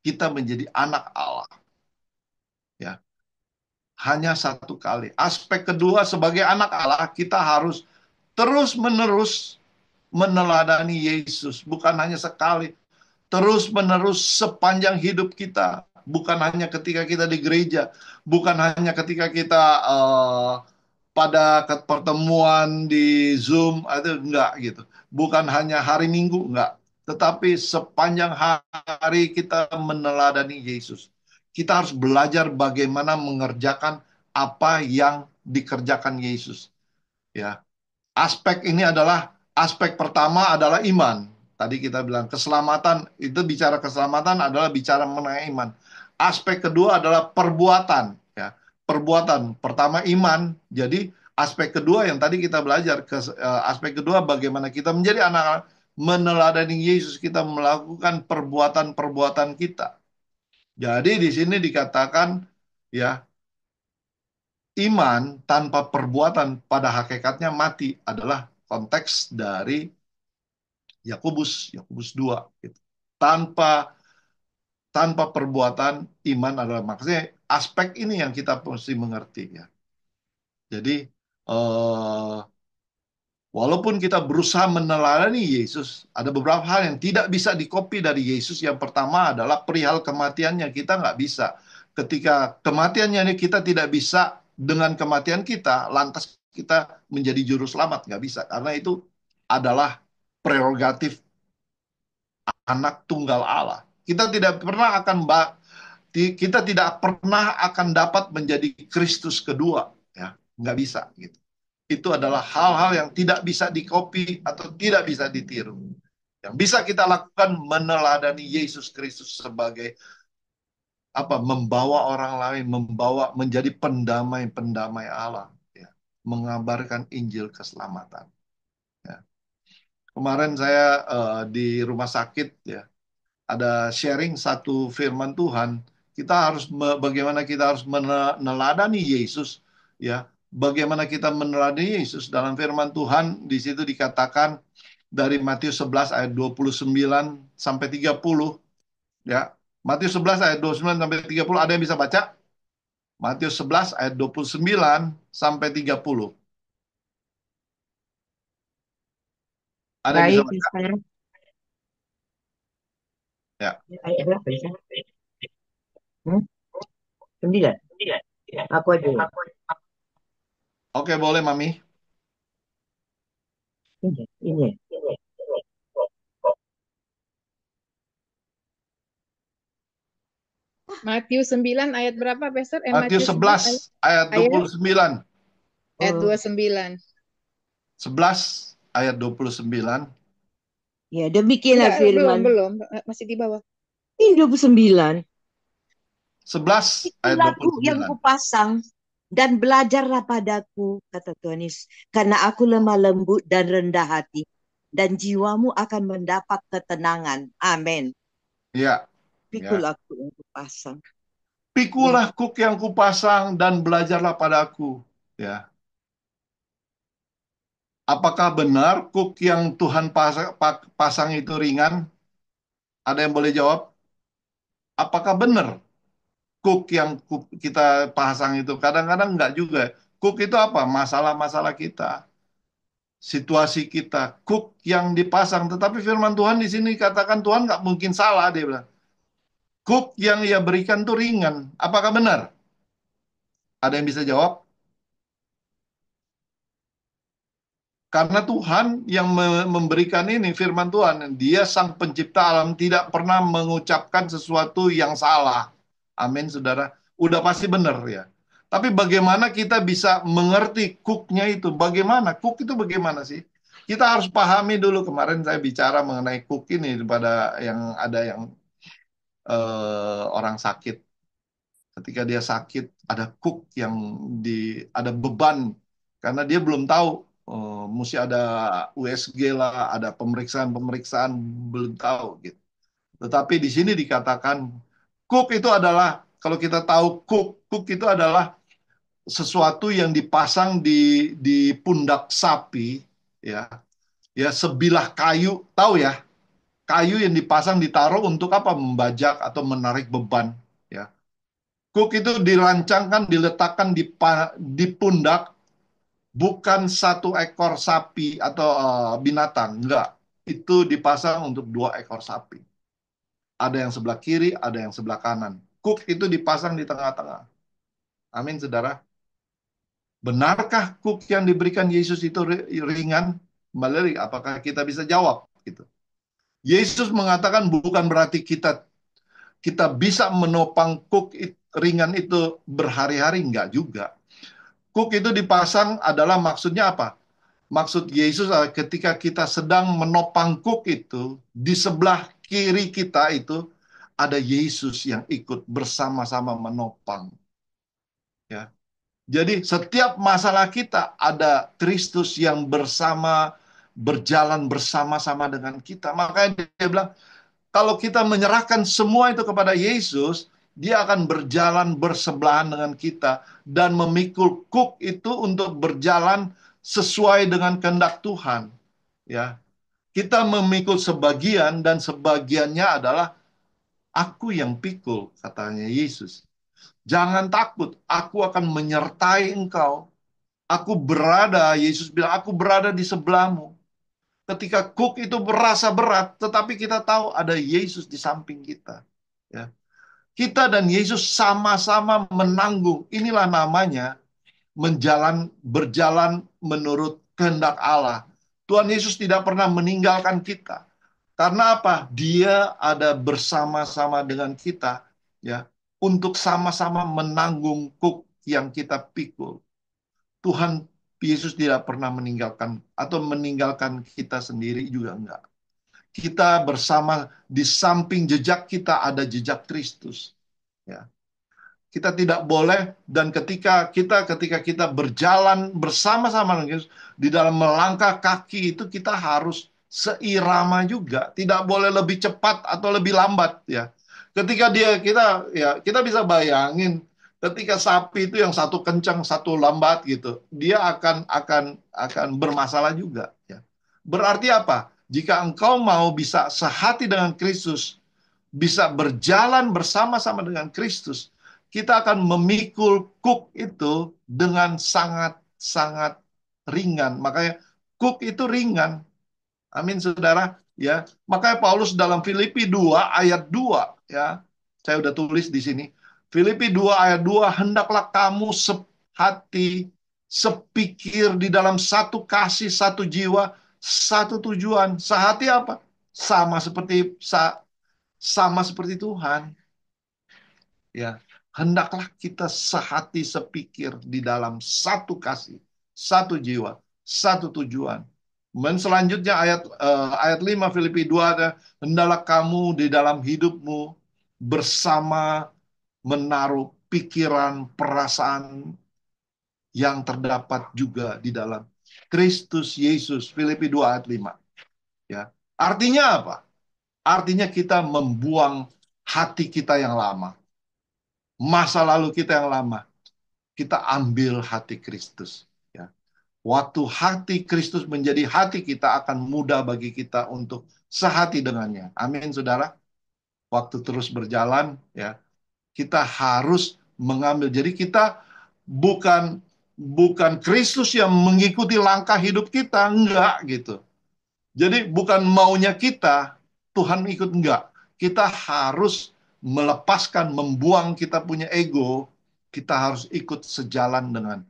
Kita menjadi anak Allah. Ya, hanya satu kali. Aspek kedua, sebagai anak Allah, kita harus terus-menerus meneladani Yesus, bukan hanya sekali, terus-menerus sepanjang hidup kita, bukan hanya ketika kita di gereja, bukan hanya ketika kita pada pertemuan di Zoom, itu enggak gitu, bukan hanya hari Minggu, enggak, tetapi sepanjang hari kita meneladani Yesus. Kita harus belajar bagaimana mengerjakan apa yang dikerjakan Yesus. Ya, aspek ini adalah aspek pertama adalah iman. Tadi kita bilang keselamatan, itu bicara keselamatan adalah bicara mengenai iman. Aspek kedua adalah perbuatan, ya. Perbuatan pertama iman. Jadi aspek kedua yang tadi kita belajar, aspek kedua bagaimana kita menjadi anak meneladani Yesus, kita melakukan perbuatan-perbuatan kita. Jadi di sini dikatakan, ya, iman tanpa perbuatan pada hakikatnya mati, adalah konteks dari Yakobus 2 gitu. Tanpa tanpa perbuatan iman adalah, maksudnya aspek ini yang kita mesti mengerti, ya. Jadi walaupun kita berusaha meneladani Yesus, ada beberapa hal yang tidak bisa dikopi dari Yesus. Yang pertama adalah perihal kematiannya. Kita nggak bisa. Ketika kematiannya ini kita tidak bisa dengan kematian kita, lantas kita menjadi juru selamat. Nggak bisa. Karena itu adalah prerogatif anak tunggal Allah. Kita tidak pernah akan dapat menjadi Kristus kedua, ya. Nggak bisa gitu. Itu adalah hal-hal yang tidak bisa dikopi atau tidak bisa ditiru. Yang bisa kita lakukan meneladani Yesus Kristus sebagai membawa orang lain, menjadi pendamai Allah, ya. Mengabarkan Injil keselamatan, ya. Kemarin saya di rumah sakit, ya, ada sharing satu firman Tuhan. Bagaimana kita harus meneladani Yesus, ya. Bagaimana kita meneladani Yesus dalam firman Tuhan, di situ dikatakan dari Matius 11 ayat 29 sampai 30, ya. Matius 11 ayat 29 sampai 30, ada yang bisa baca? Matius 11 ayat 29 sampai 30. Ada yang bisa Baik, baca? Mister. Ya. Ayat berapa ya? Hmm? 9. Aku aja ya. Oke, boleh Mami. Ini. Matius 9 ayat berapa, Pastor? Matius 11 ayat 29. Ayat 29. 11 ayat 29. Ya, demikianlah firman. Belum. Masih di bawah. Ini 29. 11 ayat Itulah kuk yang 29. kupasang dan belajarlah padaku, kata Tuhan Yesus, karena aku lemah lembut dan rendah hati, dan jiwamu akan mendapat ketenangan. Amin. Ya. Pikulah kuk yang kupasang. Pikulah kuk yang kupasang dan belajarlah padaku. Ya. Apakah benar kuk yang Tuhan pasang itu ringan? Ada yang boleh jawab? Apakah benar kuk yang kita pasang itu? Kadang-kadang enggak juga. Kuk itu apa? Masalah-masalah kita, situasi kita, kuk yang dipasang. Tetapi firman Tuhan di sini katakan Tuhan nggak mungkin salah, dia bilang. Kuk yang ia berikan itu ringan. Apakah benar? Ada yang bisa jawab? Karena Tuhan yang memberikan ini, firman Tuhan, Dia sang pencipta alam, tidak pernah mengucapkan sesuatu yang salah. Amin, saudara. Udah pasti benar, ya. Tapi bagaimana kita bisa mengerti cooknya itu? Bagaimana? Cook itu bagaimana sih? Kita harus pahami dulu. Kemarin saya bicara mengenai cook ini pada yang orang sakit. Ketika dia sakit, ada cook yang ada beban karena dia belum tahu, mesti ada USG lah, ada pemeriksaan belum tahu gitu. Tetapi di sini dikatakan kuk itu adalah, kalau kita tahu kuk itu adalah sesuatu yang dipasang di pundak sapi, ya, ya sebilah kayu, tahu ya, kayu yang dipasang ditaruh untuk apa? Membajak atau menarik beban, ya. Kuk itu dirancangkan, diletakkan di pundak, bukan satu ekor sapi atau binatang, enggak. Itu dipasang untuk 2 ekor sapi. Ada yang sebelah kiri, ada yang sebelah kanan. Kuk itu dipasang di tengah-tengah. Amin, saudara. Benarkah kuk yang diberikan Yesus itu ringan? Kembali lagi, apakah kita bisa jawab? Gitu. Yesus mengatakan bukan berarti kita bisa menopang kuk ringan itu berhari-hari, enggak juga. Kuk itu dipasang adalah maksudnya apa? Maksud Yesus adalah ketika kita sedang menopang kuk itu, di sebelah kiri kita itu ada Yesus yang ikut bersama-sama menopang. Ya. Jadi setiap masalah kita ada Kristus yang berjalan bersama-sama dengan kita. Makanya dia bilang, kalau kita menyerahkan semua itu kepada Yesus, dia akan berjalan bersebelahan dengan kita dan memikul kuk itu untuk berjalan sesuai dengan kehendak Tuhan. Ya, kita memikul sebagian dan sebagiannya adalah aku yang pikul, katanya Yesus. Jangan takut, aku akan menyertai engkau. Aku berada, Yesus bilang, aku berada di sebelahmu. Ketika kuk itu berasa berat, tetapi kita tahu ada Yesus di samping kita. Ya. Kita dan Yesus sama-sama menanggung. Inilah namanya berjalan menurut kehendak Allah. Tuhan Yesus tidak pernah meninggalkan kita. Karena apa? Dia ada bersama-sama dengan kita, ya, untuk sama-sama menanggung kuk yang kita pikul. Tuhan Yesus tidak pernah meninggalkan atau meninggalkan kita sendiri juga enggak. Kita bersama, di samping jejak kita ada jejak Kristus. Ya. Kita tidak boleh, dan ketika kita berjalan bersama-sama dengan Yesus, di dalam melangkah kaki itu kita harus seirama juga. Tidak boleh lebih cepat atau lebih lambat, ya. Ketika kita bisa bayangin ketika sapi itu yang satu kencang, satu lambat gitu, dia akan bermasalah juga, ya. Berarti apa? Jika engkau mau bisa sehati dengan Kristus, bisa berjalan bersama-sama dengan Kristus, kita akan memikul kuk itu dengan sangat-sangat ringan. Makanya kuk itu ringan. Amin, saudara. Ya, makanya Paulus dalam Filipi 2 ayat 2, ya. Saya udah tulis di sini. Filipi 2 ayat 2, hendaklah kamu sehati, sepikir di dalam satu kasih, satu jiwa, satu tujuan. Sehati apa? Sama seperti Tuhan. Ya, hendaklah kita sehati sepikir di dalam satu kasih, satu jiwa, satu tujuan. Dan selanjutnya ayat 5 Filipi 2 ada, hendaklah kamu di dalam hidupmu bersama menaruh pikiran, perasaan yang terdapat juga di dalam Kristus Yesus. Filipi 2 ayat 5. Ya. Artinya apa? Artinya kita membuang hati kita yang lama. Masa lalu kita yang lama, kita ambil hati Kristus. Ya. Waktu hati Kristus menjadi hati kita, akan mudah bagi kita untuk sehati dengannya. Amin, saudara. Waktu terus berjalan, ya, kita harus mengambil. Jadi kita bukan Kristus yang mengikuti langkah hidup kita, enggak gitu. Jadi bukan maunya kita, Tuhan ikut, enggak. Kita harus melepaskan, membuang kita punya ego. Kita harus ikut sejalan dengan,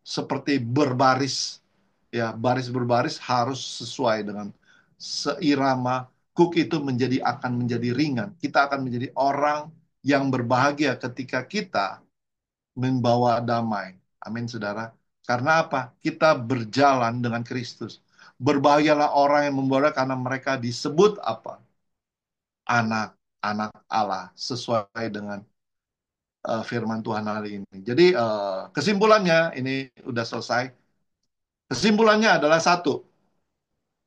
seperti berbaris. Ya, baris berbaris harus sesuai dengan seirama. Kuk itu akan menjadi ringan. Kita akan menjadi orang yang berbahagia ketika kita membawa damai. Amin, saudara. Karena apa? Kita berjalan dengan Kristus. Berbahagialah orang yang membawa, karena mereka disebut apa? Anak-anak Allah, sesuai dengan firman Tuhan hari ini. Jadi kesimpulannya, ini udah selesai. Kesimpulannya adalah satu,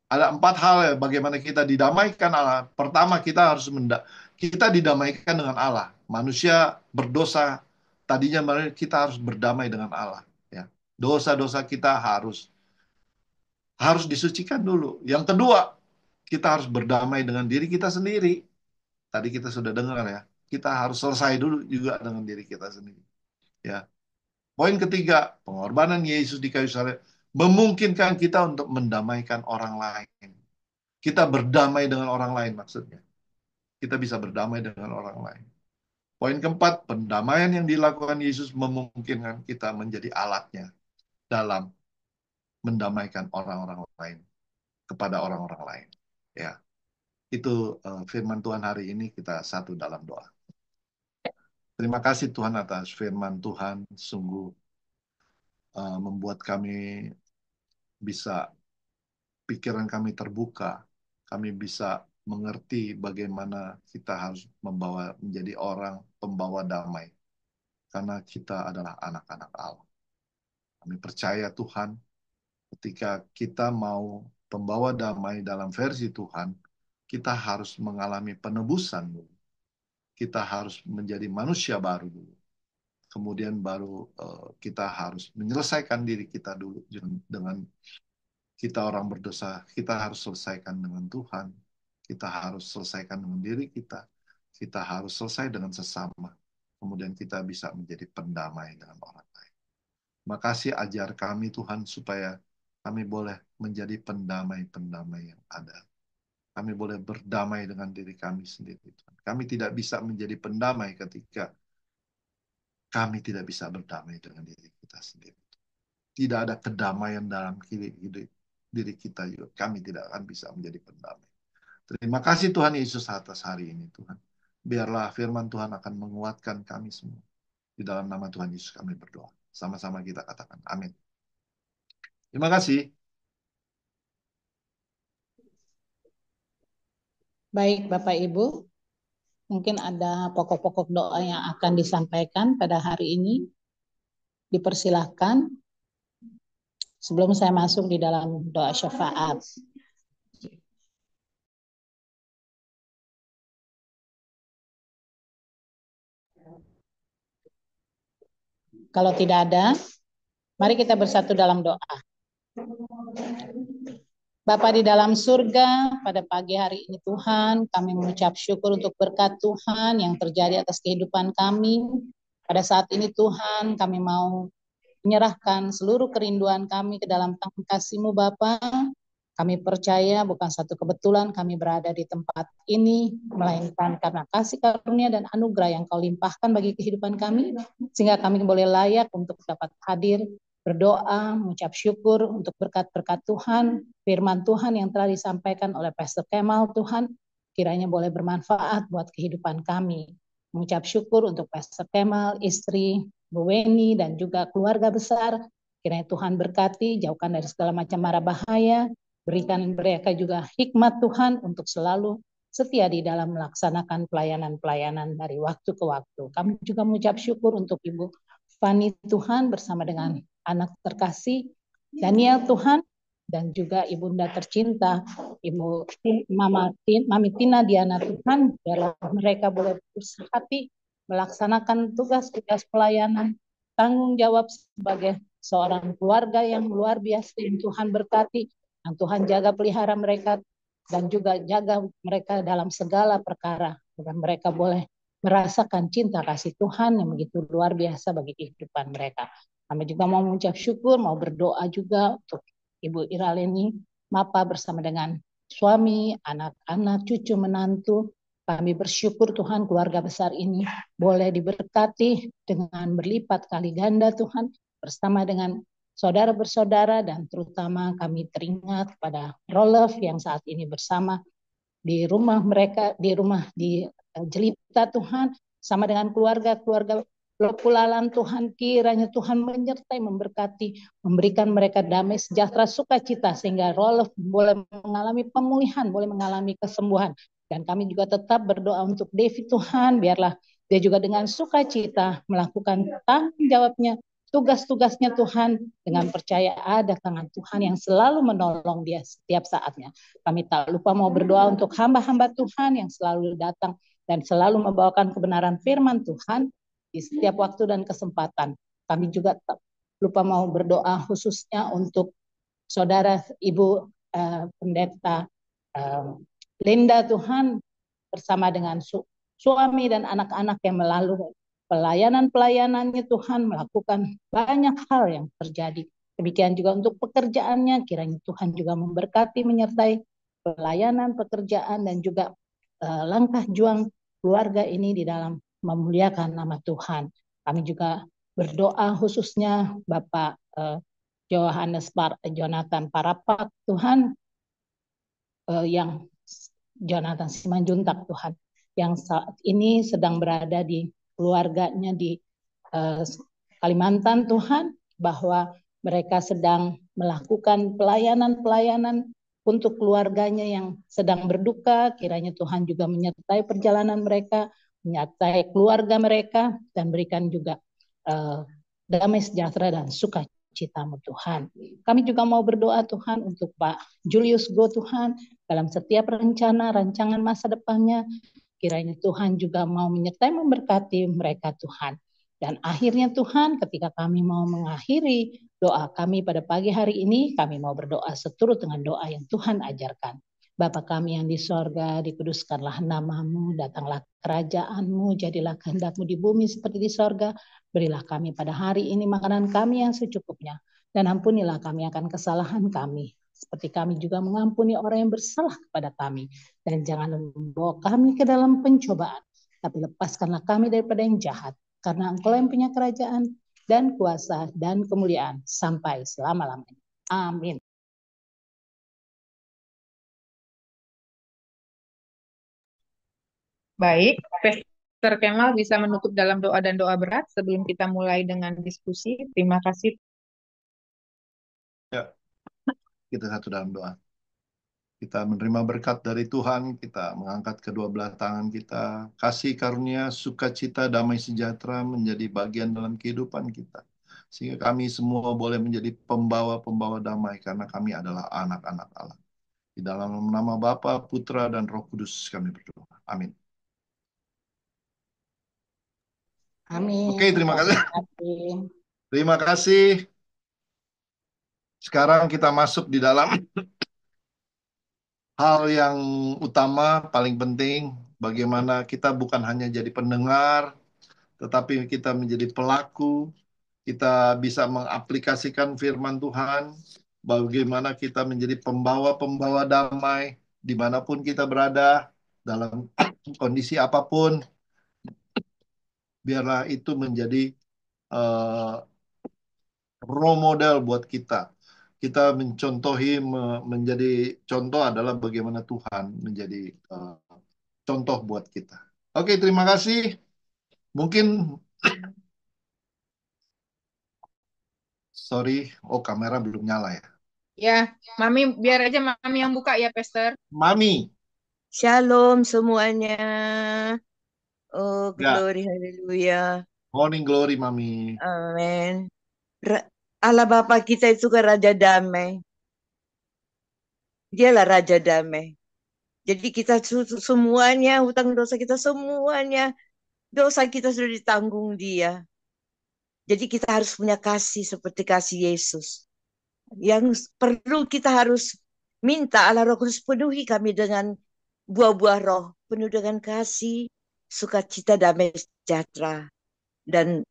Ada 4 hal ya bagaimana kita didamaikan Allah. Pertama, kita didamaikan dengan Allah. Manusia berdosa, tadinya kita harus berdamai dengan Allah. Ya, dosa-dosa kita harus disucikan dulu. Yang kedua, kita harus berdamai dengan diri kita sendiri. Tadi kita sudah dengar ya, kita harus selesai dulu juga dengan diri kita sendiri. Ya. Poin ketiga, pengorbanan Yesus di kayu salib memungkinkan kita untuk mendamaikan orang lain. Kita berdamai dengan orang lain maksudnya. Kita bisa berdamai dengan orang lain. Poin keempat, pendamaian yang dilakukan Yesus memungkinkan kita menjadi alatnya dalam mendamaikan orang-orang lain kepada orang-orang lain. Ya, itu firman Tuhan hari ini, kita satu dalam doa. Terima kasih Tuhan atas firman Tuhan, sungguh membuat kami bisa, pikiran kami terbuka, kami bisa mengerti bagaimana kita harus menjadi orang pembawa damai, karena kita adalah anak-anak Allah. Kami percaya Tuhan, ketika kita mau pembawa damai dalam versi Tuhan, kita harus mengalami penebusan dulu. Kita harus menjadi manusia baru dulu. Kemudian baru kita harus menyelesaikan diri kita dulu dengan kita orang berdosa. Kita harus selesaikan dengan Tuhan. Kita harus selesaikan dengan diri kita. Kita harus selesai dengan sesama. Kemudian kita bisa menjadi pendamai dengan orang lain. Makasih, ajar kami Tuhan supaya kami boleh menjadi pendamai-pendamai yang ada. Kami boleh berdamai dengan diri kami sendiri. Tuhan. Kami tidak bisa menjadi pendamai ketika kami tidak bisa berdamai dengan diri kita sendiri. Tidak ada kedamaian dalam diri kita juga. Kami tidak akan bisa menjadi pendamai. Terima kasih Tuhan Yesus atas hari ini Tuhan. Biarlah firman Tuhan akan menguatkan kami semua. Di dalam nama Tuhan Yesus kami berdoa. Sama-sama kita katakan amin. Terima kasih. Baik Bapak Ibu, mungkin ada pokok-pokok doa yang akan disampaikan pada hari ini. Dipersilahkan sebelum saya masuk di dalam doa syafaat. Kalau tidak ada, mari kita bersatu dalam doa. Bapa di dalam surga, pada pagi hari ini Tuhan, kami mengucap syukur untuk berkat Tuhan yang terjadi atas kehidupan kami. Pada saat ini Tuhan, kami mau menyerahkan seluruh kerinduan kami ke dalam tangan kasih-Mu Bapa. Kami percaya bukan satu kebetulan kami berada di tempat ini, melainkan karena kasih karunia dan anugerah yang Kau limpahkan bagi kehidupan kami, sehingga kami boleh layak untuk dapat hadir, berdoa, mengucap syukur untuk berkat-berkat Tuhan, firman Tuhan yang telah disampaikan oleh Pastor Kemal Tuhan, kiranya boleh bermanfaat buat kehidupan kami. Mengucap syukur untuk Pastor Kemal, istri, Bu Weni, dan juga keluarga besar. Kiranya Tuhan berkati, jauhkan dari segala macam mara bahaya, berikan mereka juga hikmat Tuhan untuk selalu setia di dalam melaksanakan pelayanan-pelayanan dari waktu ke waktu. Kami juga mengucap syukur untuk Ibu Fani Tuhan bersama dengan anak terkasih Daniel Tuhan, dan juga ibunda tercinta Ibu Mami Tina Diana Tuhan, biarlah mereka boleh berusaha hati melaksanakan tugas-tugas pelayanan, tanggung jawab sebagai seorang keluarga yang luar biasa yang Tuhan berkati, yang Tuhan jaga pelihara mereka dan juga jaga mereka dalam segala perkara, dan mereka boleh merasakan cinta kasih Tuhan yang begitu luar biasa bagi kehidupan mereka. Kami juga mau mengucap syukur, mau berdoa juga untuk Ibu Iraleni Mapa bersama dengan suami, anak-anak, cucu, menantu. Kami bersyukur Tuhan keluarga besar ini boleh diberkati dengan berlipat kali ganda Tuhan, bersama dengan saudara bersaudara, dan terutama kami teringat pada Rolof yang saat ini bersama di rumah mereka, di Jelita Tuhan, sama dengan keluarga-keluarga Lokulalan Tuhan, kiranya Tuhan menyertai, memberkati, memberikan mereka damai, sejahtera, sukacita, sehingga Rolof boleh mengalami pemulihan, boleh mengalami kesembuhan. Dan kami juga tetap berdoa untuk Devi Tuhan, biarlah dia juga dengan sukacita melakukan tanggung jawabnya tugas-tugasnya Tuhan, dengan percaya ada tangan Tuhan yang selalu menolong dia setiap saatnya. Kami tak lupa mau berdoa untuk hamba-hamba Tuhan yang selalu datang dan selalu membawakan kebenaran firman Tuhan di setiap waktu dan kesempatan. Kami juga tak lupa mau berdoa khususnya untuk saudara Ibu Pendeta Linda Tuhan, bersama dengan suami dan anak-anak yang melalui pelayanan-pelayanannya Tuhan melakukan banyak hal yang terjadi. Demikian juga untuk pekerjaannya, kiranya Tuhan juga memberkati, menyertai pelayanan, pekerjaan, dan juga langkah juang keluarga ini di dalam memuliakan nama Tuhan. Kami juga berdoa khususnya Bapak Johannes Jonathan Parapak Tuhan, yang Jonathan Simanjuntak Tuhan, yang saat ini sedang berada di keluarganya di Kalimantan Tuhan, bahwa mereka sedang melakukan pelayanan-pelayanan untuk keluarganya yang sedang berduka. Kiranya Tuhan juga menyertai perjalanan mereka, menyertai keluarga mereka, dan berikan juga damai sejahtera dan sukacitamu Tuhan. Kami juga mau berdoa Tuhan untuk Pak Julius Go Tuhan, dalam setiap rancangan masa depannya. Kiranya Tuhan juga mau menyertai memberkati mereka Tuhan. Dan akhirnya Tuhan, ketika kami mau mengakhiri doa kami pada pagi hari ini, kami mau berdoa seturut dengan doa yang Tuhan ajarkan. Bapa kami yang di sorga, dikuduskanlah namamu, datanglah kerajaanmu, jadilah kehendakmu di bumi seperti di sorga. Berilah kami pada hari ini makanan kami yang secukupnya, dan ampunilah kami akan kesalahan kami, seperti kami juga mengampuni orang yang bersalah kepada kami. Dan jangan membawa kami ke dalam pencobaan, tapi lepaskanlah kami daripada yang jahat. Karena Engkau yang punya kerajaan dan kuasa dan kemuliaan sampai selama-lamanya. Amin. Baik, Pastor Kemal bisa menutup dalam doa dan doa berat sebelum kita mulai dengan diskusi. Terima kasih. Ya, kita satu dalam doa. Kita menerima berkat dari Tuhan, kita mengangkat kedua belah tangan kita. Kasih karunia, sukacita, damai sejahtera menjadi bagian dalam kehidupan kita. Sehingga kami semua boleh menjadi pembawa-pembawa damai karena kami adalah anak-anak Allah. Di dalam nama Bapa, Putra, dan Roh Kudus kami berdoa. Amin. Amin. Oke, terima kasih. Terima kasih. Sekarang kita masuk di dalam hal yang utama, paling penting, bagaimana kita bukan hanya jadi pendengar, tetapi kita menjadi pelaku, kita bisa mengaplikasikan firman Tuhan, bagaimana kita menjadi pembawa-pembawa damai, dimanapun kita berada, dalam kondisi apapun, biarlah itu menjadi role model buat kita. Kita mencontohi, menjadi contoh adalah bagaimana Tuhan menjadi contoh buat kita. Oke, terima kasih. Mungkin, sorry, kamera belum nyala ya. Ya, Mami, biar aja Mami yang buka ya, Pastor. Mami. Shalom semuanya. Oh, Ya. glory, haleluya. Morning glory, Mami. Amin. Allah Bapa kita itu kan Raja Damai. Dialah Raja Damai. Jadi kita semuanya, hutang dosa kita semuanya, dosa kita sudah ditanggung Dia. Jadi kita harus punya kasih seperti kasih Yesus. Yang perlu kita harus minta Allah Roh Kudus penuhi kami dengan buah-buah roh, penuh dengan kasih, sukacita, damai sejahtera, dan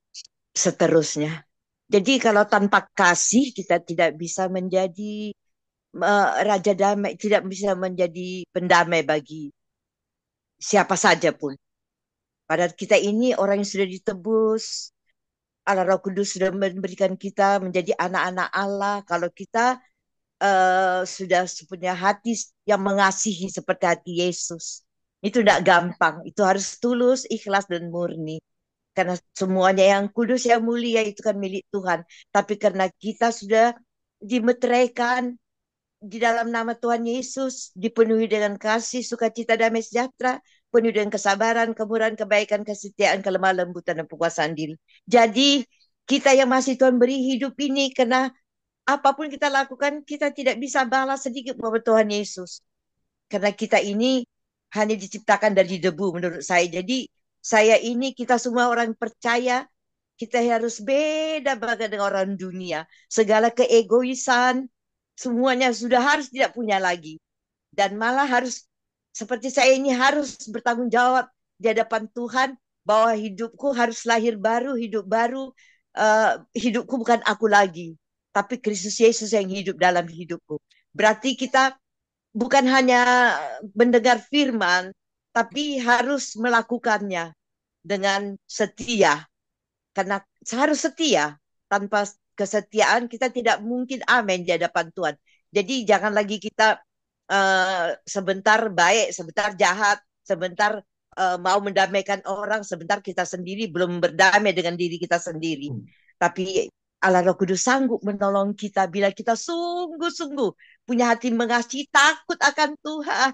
seterusnya. Jadi kalau tanpa kasih kita tidak bisa menjadi raja damai, tidak bisa menjadi pendamai bagi siapa saja pun. Padahal kita ini orang yang sudah ditebus, Allah Roh Kudus sudah memberikan kita menjadi anak-anak Allah. Kalau kita sudah punya hati yang mengasihi seperti hati Yesus, itu tidak gampang. Itu harus tulus, ikhlas, dan murni. Karena semuanya yang kudus, yang mulia itu kan milik Tuhan. Tapi karena kita sudah dimeteraikan di dalam nama Tuhan Yesus, dipenuhi dengan kasih, sukacita, damai sejahtera, penuh dengan kesabaran, kemurahan, kebaikan, kesetiaan, kelemah lembutan, dan penguasaan diri. Jadi Kita yang masih Tuhan beri hidup ini, karena apapun kita lakukan, kita tidak bisa balas sedikit buat Tuhan Yesus. Karena kita ini hanya diciptakan dari debu menurut saya. Jadi saya ini, kita semua orang percaya, kita harus beda banget dengan orang dunia. Segala keegoisan, semuanya sudah harus tidak punya lagi. Dan malah harus, seperti saya ini harus bertanggung jawab di hadapan Tuhan, bahwa hidupku harus lahir baru, hidup baru. Hidupku bukan aku lagi, tapi Kristus Yesus yang hidup dalam hidupku. Berarti kita bukan hanya mendengar firman, tapi harus melakukannya dengan setia. Karena harus setia. Tanpa kesetiaan kita tidak mungkin amin di hadapan Tuhan. Jadi jangan lagi kita sebentar baik, sebentar jahat, sebentar mau mendamaikan orang, sebentar kita sendiri belum berdamai dengan diri kita sendiri. Tapi Allah Roh Kudus sanggup menolong kita bila kita sungguh-sungguh punya hati mengasihi, takut akan Tuhan,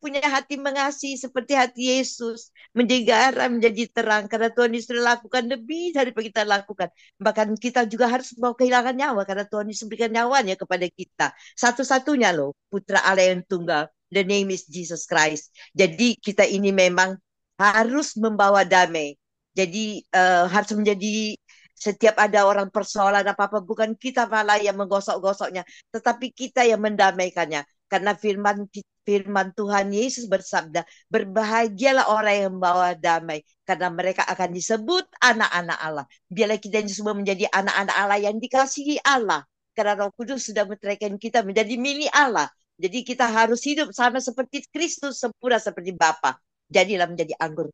punya hati mengasihi seperti hati Yesus, menjadi garam, menjadi terang, karena Tuhan Yesus sudah lakukan lebih daripada kita lakukan. Bahkan kita juga harus mau kehilangan nyawa, karena Tuhan Yesus berikan nyawanya kepada kita. Satu-satunya loh, Putra Allah yang tunggal. The name is Jesus Christ. Jadi kita ini memang harus membawa damai. Jadi harus menjadi, setiap ada orang persoalan apa-apa, bukan kita malah yang menggosok-gosoknya, tetapi kita yang mendamaikannya. Karena firman Tuhan Yesus bersabda, berbahagialah orang yang membawa damai, karena mereka akan disebut anak-anak Allah. Biarlah kita ini semua menjadi anak-anak Allah yang dikasihi Allah, karena Roh Kudus sudah meteraikan kita menjadi milik Allah. Jadi kita harus hidup sama seperti Kristus, sempurna seperti Bapa. Jadilah menjadi anggur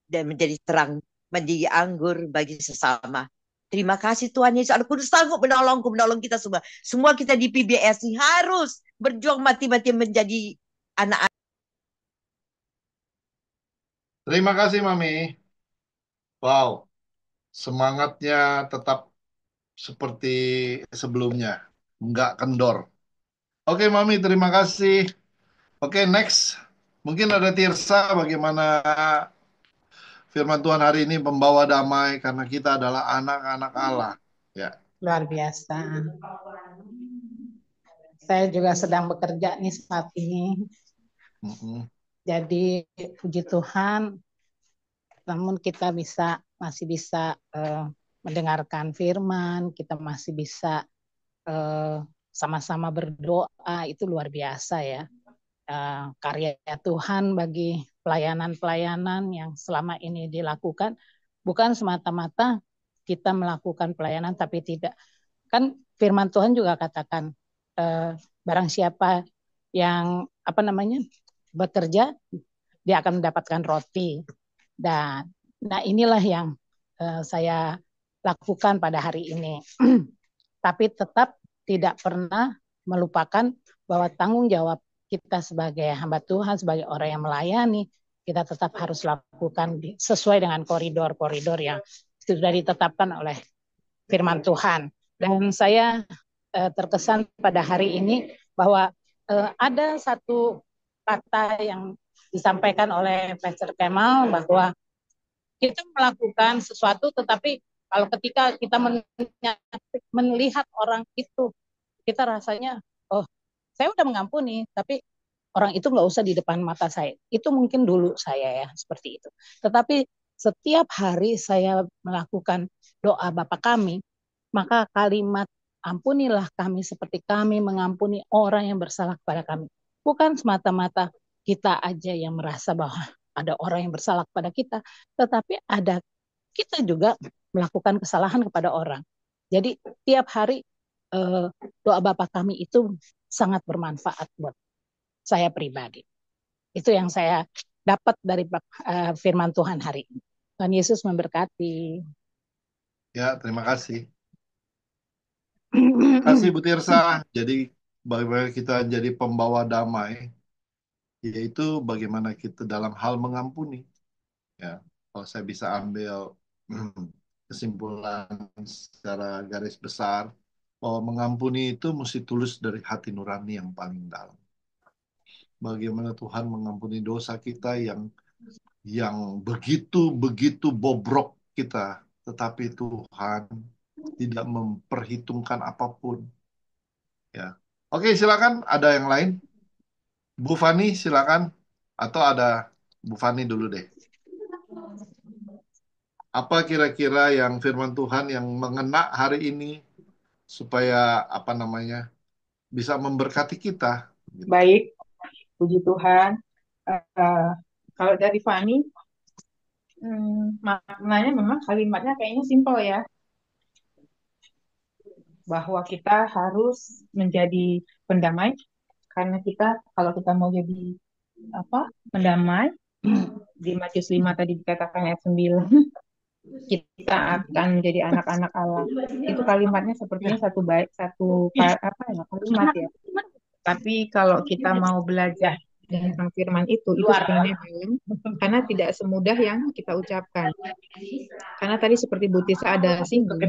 dan menjadi terang, menjadi anggur bagi sesama. Terima kasih Tuhan Yesus. Allah Kudus sanggup menolongku, menolong kita semua. Semua kita di PBS ini harus berjuang mati-mati menjadi anak-anak. Terima kasih, Mami. Wow, semangatnya tetap seperti sebelumnya, nggak kendor. Oke, Mami, terima kasih. Oke, next. Mungkin ada Tirsa, bagaimana firman Tuhan hari ini membawa damai karena kita adalah anak-anak Allah. Ya. Luar biasa. Saya juga sedang bekerja nih saat ini. Jadi puji Tuhan, namun kita masih bisa mendengarkan firman, kita masih bisa sama-sama berdoa, itu luar biasa ya. Karya Tuhan bagi pelayanan-pelayanan yang selama ini dilakukan, bukan semata-mata kita melakukan pelayanan tapi tidak. Kan firman Tuhan juga katakan, barang siapa yang bekerja, dia akan mendapatkan roti. Dan nah inilah yang saya lakukan pada hari ini. Tapi tetap tidak pernah melupakan bahwa tanggung jawab kita sebagai hamba Tuhan, sebagai orang yang melayani, kita tetap harus lakukan sesuai dengan koridor-koridor yang sudah ditetapkan oleh firman Tuhan. Dan saya terkesan pada hari ini bahwa ada satu kata yang disampaikan oleh Pastor Kemal, bahwa kita melakukan sesuatu, tetapi kalau ketika kita melihat orang itu, kita rasanya, oh, saya udah mengampuni, tapi orang itu nggak usah di depan mata saya. Itu mungkin dulu saya ya, seperti itu. Tetapi setiap hari saya melakukan doa Bapa kami, maka kalimat ampunilah kami seperti kami mengampuni orang yang bersalah kepada kami. Bukan semata-mata kita aja yang merasa bahwa ada orang yang bersalah kepada kita, tetapi ada kita juga melakukan kesalahan kepada orang. Jadi tiap hari doa Bapa kami itu sangat bermanfaat buat saya pribadi. Itu yang saya dapat dari firman Tuhan hari ini. Tuhan Yesus memberkati. Ya, terima kasih. Terima kasih Bu Tirsa. Jadi bagaimana kita jadi pembawa damai, yaitu bagaimana kita dalam hal mengampuni. Ya, kalau saya bisa ambil kesimpulan secara garis besar, bahwa mengampuni itu mesti tulus dari hati nurani yang paling dalam. Bagaimana Tuhan mengampuni dosa kita yang begitu bobrok kita, tetapi Tuhan tidak memperhitungkan apapun. Ya. Oke, silakan. Ada yang lain? Bu Fani, silakan. Atau ada Bu Fani dulu deh. Apa kira-kira yang firman Tuhan yang mengena hari ini supaya apa namanya bisa memberkati kita? Gitu. Baik, puji Tuhan. Eh, kalau dari Fani, maknanya memang kalimatnya kayaknya simpel ya, bahwa kita harus menjadi pendamai karena kita kalau kita mau jadi apa pendamai di Matius 5 tadi dikatakan ayat 9 kita akan menjadi anak-anak Allah. Itu kalimatnya sepertinya apa ya kalimat ya. Tapi kalau kita mau belajar tentang firman itu sebenarnya dalam karena tidak semudah yang kita ucapkan. Karena tadi seperti Bu Tisa ada singgung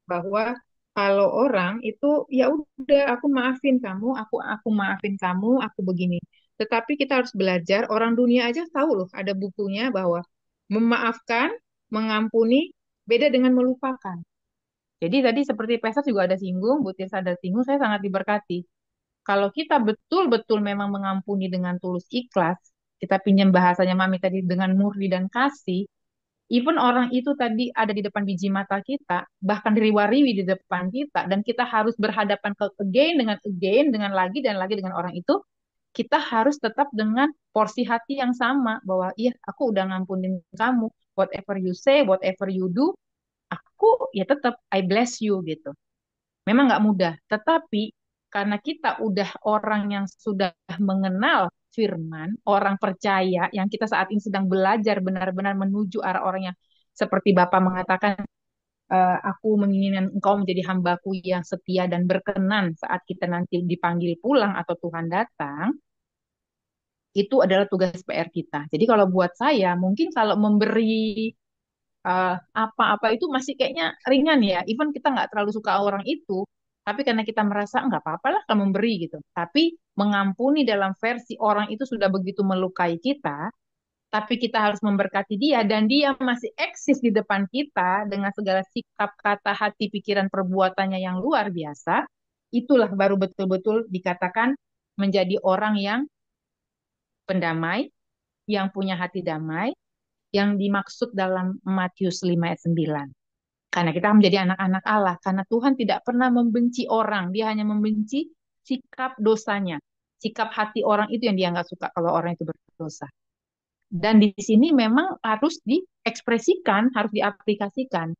bahwa kalau orang itu ya udah aku maafin kamu, aku maafin kamu, aku begini. Tetapi kita harus belajar, orang dunia aja tahu loh ada bukunya bahwa memaafkan, mengampuni beda dengan melupakan. Jadi tadi seperti Pesa juga ada singgung, Bu Tirsa ada singgung, saya sangat diberkati. Kalau kita betul-betul memang mengampuni dengan tulus ikhlas, kita pinjam bahasanya Mami tadi dengan murni dan kasih, even orang itu tadi ada di depan biji mata kita, bahkan riwa-riwi di depan kita, dan kita harus berhadapan ke again, dengan lagi dan lagi dengan orang itu, kita harus tetap dengan porsi hati yang sama, bahwa iya aku udah ngampunin kamu, whatever you say, whatever you do, aku ya tetap I bless you gitu. Memang nggak mudah, tetapi karena kita udah orang yang sudah mengenal firman, orang percaya, yang kita saat ini sedang belajar benar-benar menuju arah orang yang seperti Bapak mengatakan, aku menginginkan engkau menjadi hambaku yang setia dan berkenan saat kita nanti dipanggil pulang atau Tuhan datang, itu adalah tugas PR kita. Jadi kalau buat saya, mungkin kalau memberi apa-apa itu masih kayaknya ringan ya. Even kita nggak terlalu suka orang itu, tapi karena kita merasa nggak apa-apa lah kalau memberi gitu. Tapi mengampuni dalam versi orang itu sudah begitu melukai kita, tapi kita harus memberkati dia dan dia masih eksis di depan kita dengan segala sikap, kata, hati, pikiran, perbuatannya yang luar biasa. Itulah baru betul-betul dikatakan menjadi orang yang pendamai, yang punya hati damai, yang dimaksud dalam Matius 5 ayat 9. Karena kita menjadi anak-anak Allah. Karena Tuhan tidak pernah membenci orang. Dia hanya membenci sikap dosanya. Sikap hati orang itu yang dia nggak suka kalau orang itu berdosa. Dan di sini memang harus diekspresikan, harus diaplikasikan.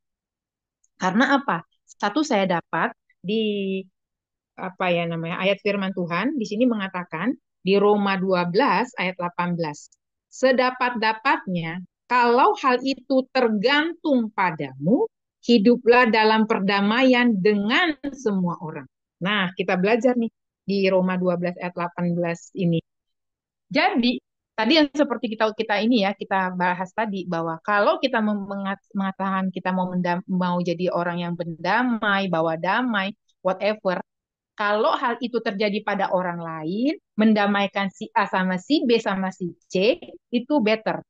Karena apa? Satu saya dapat di apa ya namanya ayat firman Tuhan di sini mengatakan di Roma 12 ayat 18. Sedapat-dapatnya kalau hal itu tergantung padamu, hiduplah dalam perdamaian dengan semua orang. Nah, kita belajar nih di Roma 12 ayat 18 ini. Jadi, tadi yang seperti kita ini ya, kita bahas tadi bahwa kalau kita mengatakan kita mau jadi orang yang berdamai, bawa damai, whatever, kalau hal itu terjadi pada orang lain, mendamaikan si A sama si B sama si C, itu better.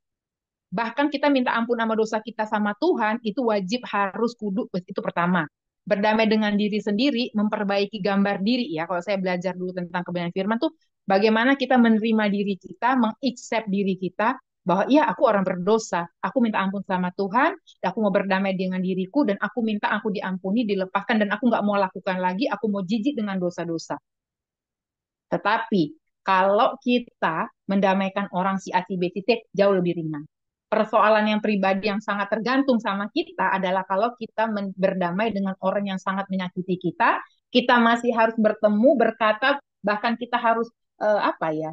Bahkan kita minta ampun sama dosa kita sama Tuhan, itu wajib harus kudu, itu pertama. Berdamai dengan diri sendiri, memperbaiki gambar diri ya. Kalau saya belajar dulu tentang kebenaran firman tuh, bagaimana kita menerima diri kita, mengaccept diri kita, bahwa iya aku orang berdosa, aku minta ampun sama Tuhan, aku mau berdamai dengan diriku, dan aku minta aku diampuni, dilepaskan, dan aku nggak mau lakukan lagi, aku mau jijik dengan dosa-dosa. Tetapi kalau kita mendamaikan orang si A, si B, si C, jauh lebih ringan. Persoalan yang pribadi yang sangat tergantung sama kita adalah kalau kita berdamai dengan orang yang sangat menyakiti kita masih harus bertemu, berkata, bahkan kita harus apa ya,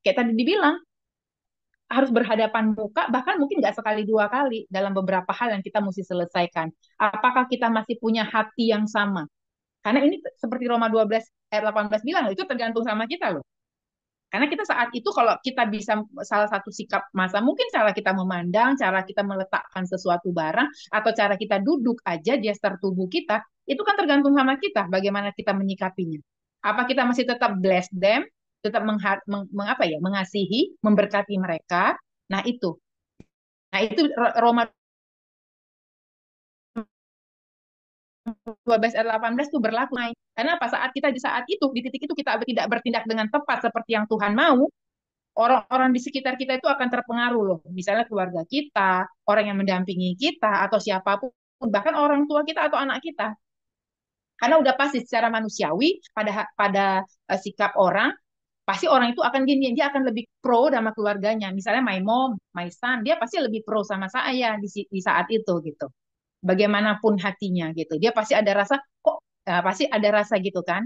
kayak tadi dibilang, harus berhadapan muka, bahkan mungkin nggak sekali dua kali dalam beberapa hal yang kita mesti selesaikan. Apakah kita masih punya hati yang sama? Karena ini seperti Roma 12 ayat 18 bilang, itu tergantung sama kita loh. Karena kita saat itu kalau kita bisa salah satu sikap masa, mungkin cara kita memandang, cara kita meletakkan sesuatu barang, atau cara kita duduk aja di sekitar tubuh kita, itu kan tergantung sama kita, bagaimana kita menyikapinya. Apa kita masih tetap bless them, tetap mengasihi, memberkati mereka. Nah itu. Nah itu Roma 12 ayat 18 itu berlaku. Karena apa? Saat kita di saat itu, di titik itu kita tidak bertindak dengan tepat seperti yang Tuhan mau, orang-orang di sekitar kita itu akan terpengaruh loh. Misalnya keluarga kita, orang yang mendampingi kita, atau siapapun, bahkan orang tua kita atau anak kita. Karena udah pasti secara manusiawi pada sikap orang, pasti orang itu akan gini, dia akan lebih pro sama keluarganya. Misalnya my mom, my son, dia pasti lebih pro sama saya di saat itu gitu. Bagaimanapun hatinya gitu. Dia pasti ada rasa kok pasti ada rasa gitu kan.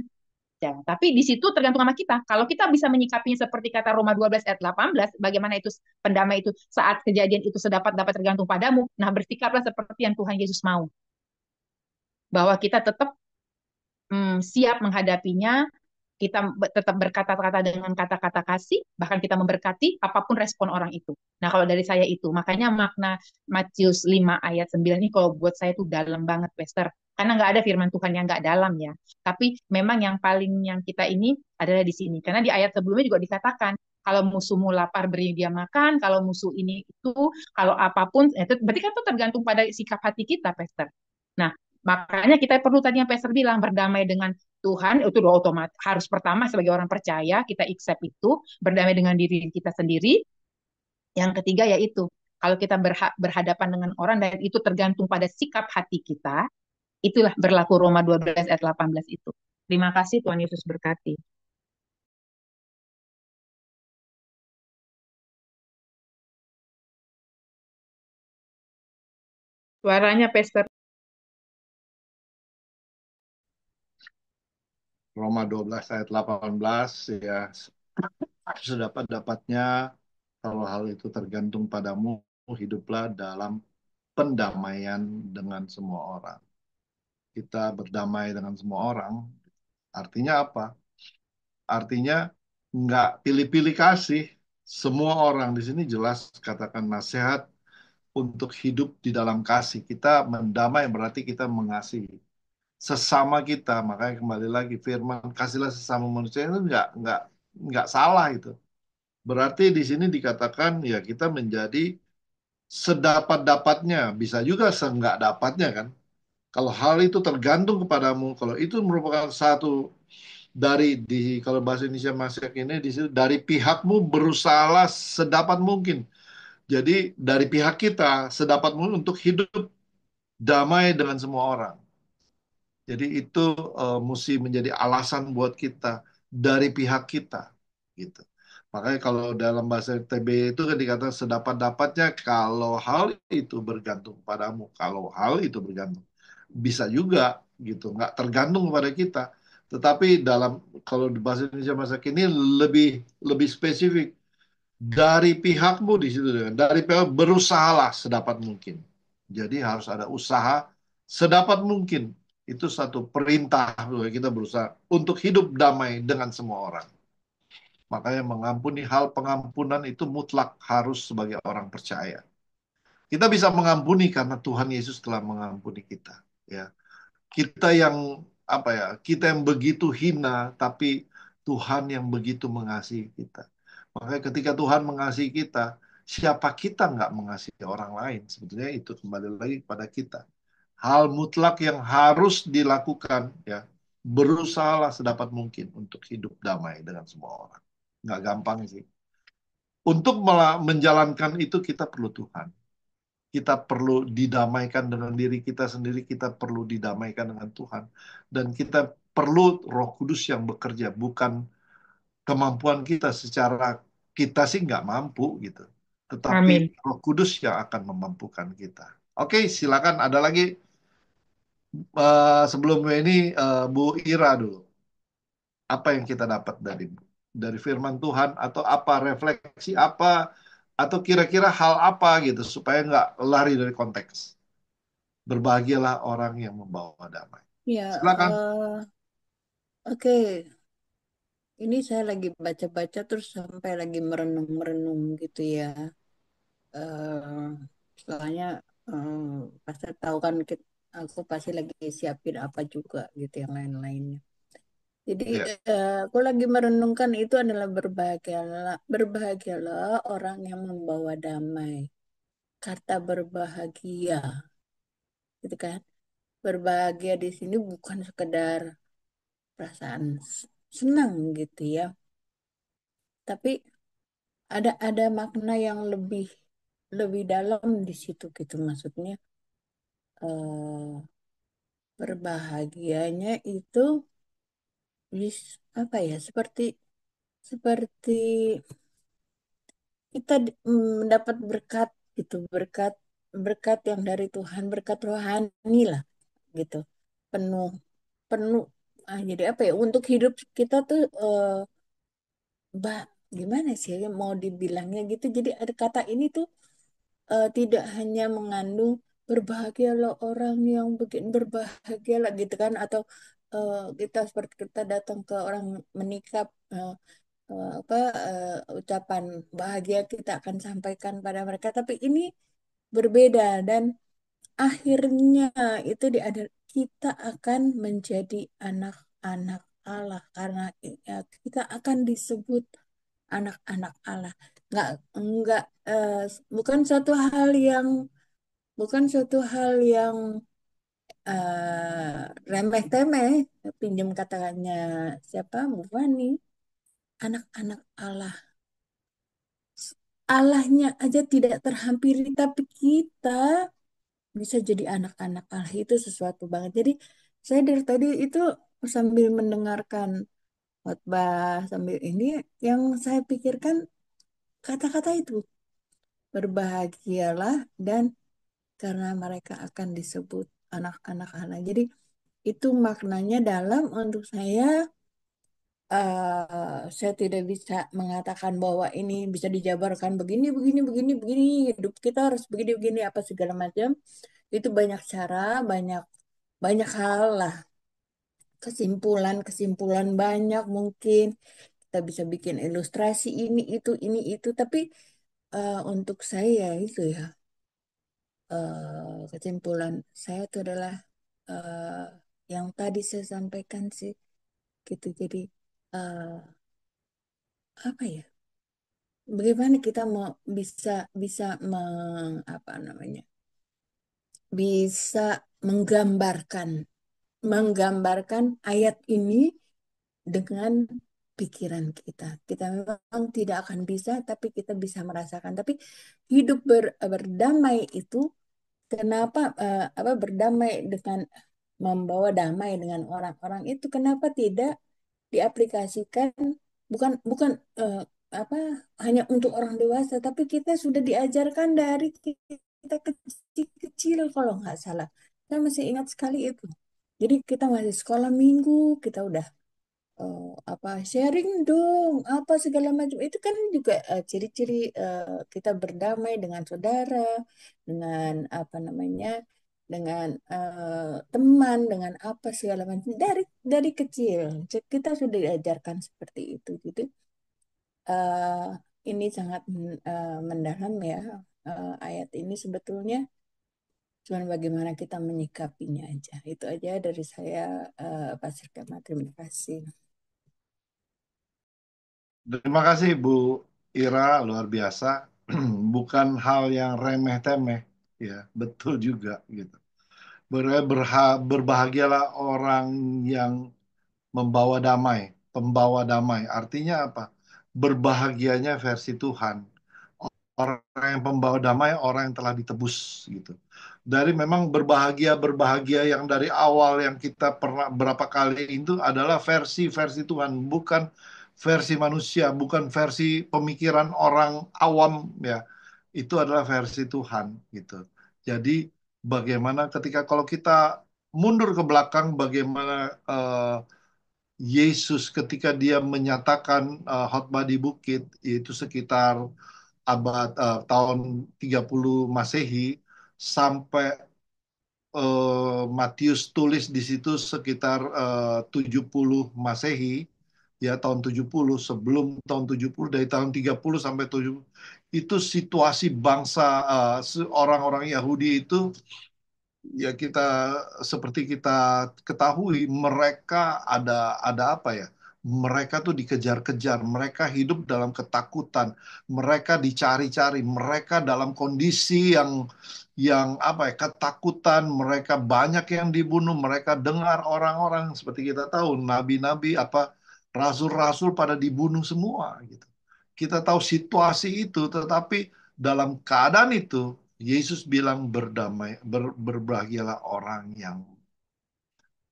Ya, tapi di situ tergantung sama kita. Kalau kita bisa menyikapinya seperti kata Roma 12 ayat 18, bagaimana itu pendamai itu saat kejadian itu sedapat dapat tergantung padamu. Nah, bersikaplah seperti yang Tuhan Yesus mau. Bahwa kita tetap siap menghadapinya, kita tetap berkata-kata dengan kata-kata kasih, bahkan kita memberkati apapun respon orang itu. Nah, kalau dari saya itu, makanya makna Matius 5 ayat 9 ini kalau buat saya itu dalam banget, Pastor. Karena nggak ada firman Tuhan yang nggak dalam ya. Tapi memang yang paling yang kita ini adalah di sini. Karena di ayat sebelumnya juga dikatakan, kalau musuhmu lapar beri dia makan, kalau musuh ini itu, kalau apapun, itu berarti kan itu tergantung pada sikap hati kita, Pastor. Nah, makanya kita perlu tadi yang Pastor bilang, berdamai dengan Tuhan itu udah otomatis harus pertama sebagai orang percaya kita accept itu berdamai dengan diri kita sendiri. Yang ketiga yaitu kalau kita berhadapan dengan orang dan itu tergantung pada sikap hati kita, itulah berlaku Roma 12 ayat 18 itu. Terima kasih Tuhan Yesus berkati. Suaranya Pastor. Roma 12 ayat 18 ya, sedapat-dapatnya kalau hal itu tergantung padamu, hiduplah dalam pendamaian dengan semua orang. Kita berdamai dengan semua orang, artinya apa? Artinya nggak pilih-pilih kasih. Semua orang di sini jelas katakan nasihat untuk hidup di dalam kasih. Kita mendamai berarti kita mengasihi sesama kita. Makanya kembali lagi firman kasihlah sesama manusia itu nggak salah itu. Berarti di sini dikatakan ya kita menjadi sedapat-dapatnya, bisa juga seenggak dapatnya kan. Kalau hal itu tergantung kepadamu, kalau itu merupakan satu dari kalau bahasa Indonesia masih ini di situ dari pihakmu berusahalah sedapat mungkin. Jadi dari pihak kita sedapat mungkin untuk hidup damai dengan semua orang. Jadi itu mesti menjadi alasan buat kita dari pihak kita, gitu. Makanya kalau dalam bahasa TB itu kan dikatakan sedapat-dapatnya kalau hal itu bergantung padamu. Kalau hal itu bergantung, bisa juga gitu, nggak tergantung kepada kita. Tetapi dalam kalau di bahasa Indonesia masa kini lebih lebih spesifik dari pihakmu di situ dari pihak berusahalah sedapat mungkin. Jadi harus ada usaha sedapat mungkin. Itu satu perintah kita berusaha untuk hidup damai dengan semua orang. Makanya mengampuni hal pengampunan itu mutlak harus sebagai orang percaya. Kita bisa mengampuni karena Tuhan Yesus telah mengampuni kita. Ya, kita yang apa ya? Kita yang begitu hina, tapi Tuhan yang begitu mengasihi kita. Makanya ketika Tuhan mengasihi kita, siapa kita nggak mengasihi orang lain? Sebetulnya itu kembali lagi kepada kita. Hal mutlak yang harus dilakukan, ya, berusahalah sedapat mungkin untuk hidup damai dengan semua orang. Nggak gampang sih. Untuk menjalankan itu kita perlu Tuhan. Kita perlu didamaikan dengan diri kita sendiri, kita perlu didamaikan dengan Tuhan. Dan kita perlu Roh Kudus yang bekerja, bukan kemampuan kita secara kita sih nggak mampu gitu. Tetapi Amin. Roh Kudus yang akan memampukan kita. Oke, silakan ada lagi sebelum ini Bu Ira dulu. Apa yang kita dapat dari firman Tuhan atau apa refleksi apa atau kira-kira hal apa gitu supaya nggak lari dari konteks. Berbahagialah orang yang membawa damai. Ya, Silakan. oke. Ini saya lagi baca-baca terus sampai lagi merenung-merenung gitu ya. eh Soalnya pasti tahu kan aku pasti lagi siapin apa juga gitu yang lain-lainnya. Jadi Ya. aku lagi merenungkan itu adalah berbahagialah orang yang membawa damai. Kata berbahagia, gitu kan? berbahagia di sini bukan sekedar perasaan senang gitu ya, tapi ada makna yang lebih lebih dalam di situ gitu. Maksudnya eh, berbahagianya itu apa ya, seperti seperti kita mendapat berkat gitu, berkat berkat yang dari Tuhan, berkat rohani lah gitu, penuh penuh jadi apa ya, untuk hidup kita tuh bah gimana sih ya mau dibilangnya gitu. Jadi ada kata ini tuh tidak hanya mengandung berbahagialah orang yang bikin berbahagialah gitu kan, atau kita seperti kita datang ke orang menikah, apa ucapan bahagia kita akan sampaikan pada mereka, tapi ini berbeda. Dan akhirnya itu kita akan menjadi anak-anak Allah karena kita akan disebut anak-anak Allah. Nggak nggak bukan suatu hal yang bukan suatu hal yang remeh-temeh. Pinjam katanya siapa, Bu Fani, anak-anak Allah. Allahnya aja tidak terhampiri, tapi kita bisa jadi anak-anak Allah, itu sesuatu banget. Jadi saya dari tadi itu sambil mendengarkan khotbah sambil ini, yang saya pikirkan kata-kata itu, berbahagialah dan karena mereka akan disebut anak-anak Allah. Jadi itu maknanya dalam untuk saya. Saya tidak bisa mengatakan bahwa ini bisa dijabarkan begini, begini, begini, begini. Hidup kita harus begini, begini, apa segala macam. Itu banyak cara, banyak banyak hal lah. Kesimpulan-kesimpulan banyak mungkin. Kita bisa bikin ilustrasi ini, itu. Tapi untuk saya itu ya, kesimpulan saya itu adalah eh, yang tadi saya sampaikan sih, gitu. Jadi eh, apa ya? Bagaimana kita mau bisa bisa apa namanya? Bisa menggambarkan menggambarkan ayat ini dengan pikiran kita. Kita memang tidak akan bisa, tapi kita bisa merasakan. Tapi hidup berdamai itu, kenapa apa berdamai dengan membawa damai dengan orang-orang itu, kenapa tidak diaplikasikan, bukan bukan apa hanya untuk orang dewasa, tapi kita sudah diajarkan dari kita kecil-kecil kalau nggak salah. Saya masih ingat sekali itu. Jadi kita masih sekolah minggu, kita udah apa sharing dong, apa segala macam. Itu kan juga ciri-ciri kita berdamai dengan saudara, dengan apa namanya, dengan teman, dengan apa segala macam dari kecil. Kita sudah diajarkan seperti itu. Gitu. eh, ini sangat mendalam ya, ayat ini sebetulnya. Cuman bagaimana kita menyikapinya aja. Itu aja dari saya, Pastor Kema. Terima kasih. Terima kasih Bu Ira, luar biasa. Bukan hal yang remeh-temeh, ya betul juga gitu. Berbahagialah orang yang membawa damai, pembawa damai. Artinya apa? Berbahagianya versi Tuhan. Orang yang pembawa damai, orang yang telah ditebus gitu. Dari memang berbahagia yang dari awal yang kita pernah berapa kali itu adalah versi Tuhan, bukan versi manusia, bukan versi pemikiran orang awam ya. Itu adalah versi Tuhan gitu. Jadi bagaimana ketika kalau kita mundur ke belakang, bagaimana Yesus ketika dia menyatakan khotbah di bukit, yaitu sekitar tahun 30 Masehi sampai Matius tulis di situ sekitar 70 Masehi, ya tahun 70, sebelum tahun 70, dari tahun 30 sampai 70, itu situasi bangsa orang-orang Yahudi itu, ya seperti kita ketahui, mereka ada apa ya, Mereka tuh dikejar-kejar, mereka hidup dalam ketakutan, mereka dicari-cari, mereka dalam kondisi yang apa ya, ketakutan, mereka banyak yang dibunuh, mereka dengar orang-orang seperti kita tahu, nabi-nabi apa rasul-rasul pada dibunuh semua gitu. Kita tahu situasi itu, tetapi dalam keadaan itu Yesus bilang berdamai, berbahagialah orang yang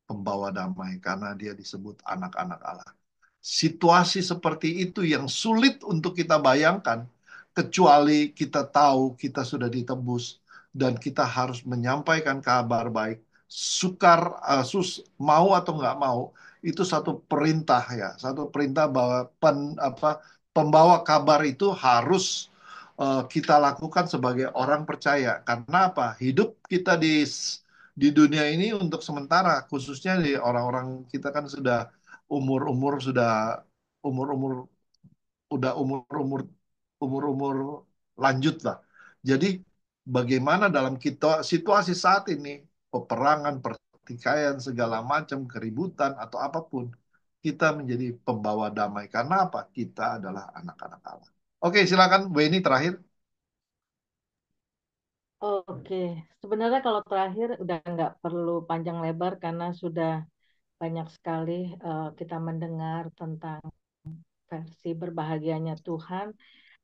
pembawa damai karena dia disebut anak-anak Allah. Situasi seperti itu yang sulit untuk kita bayangkan, kecuali kita tahu kita sudah ditebus dan kita harus menyampaikan kabar baik. Mau atau nggak mau, itu satu perintah ya, satu perintah bahwa pembawa kabar itu harus kita lakukan sebagai orang percaya. Karena apa? Hidup kita di dunia ini untuk sementara, khususnya di orang-orang kita kan sudah umur-umur sudah umur-umur udah umur-umur lanjut lah. Jadi bagaimana dalam kita situasi saat ini, peperangan, pertikaian, segala macam keributan atau apapun, kita menjadi pembawa damai. Karena apa? Kita adalah anak-anak Allah. Oke, silakan Bu ini terakhir. Oke, sebenarnya kalau terakhir udah nggak perlu panjang lebar karena sudah banyak sekali kita mendengar tentang versi berbahagianya Tuhan.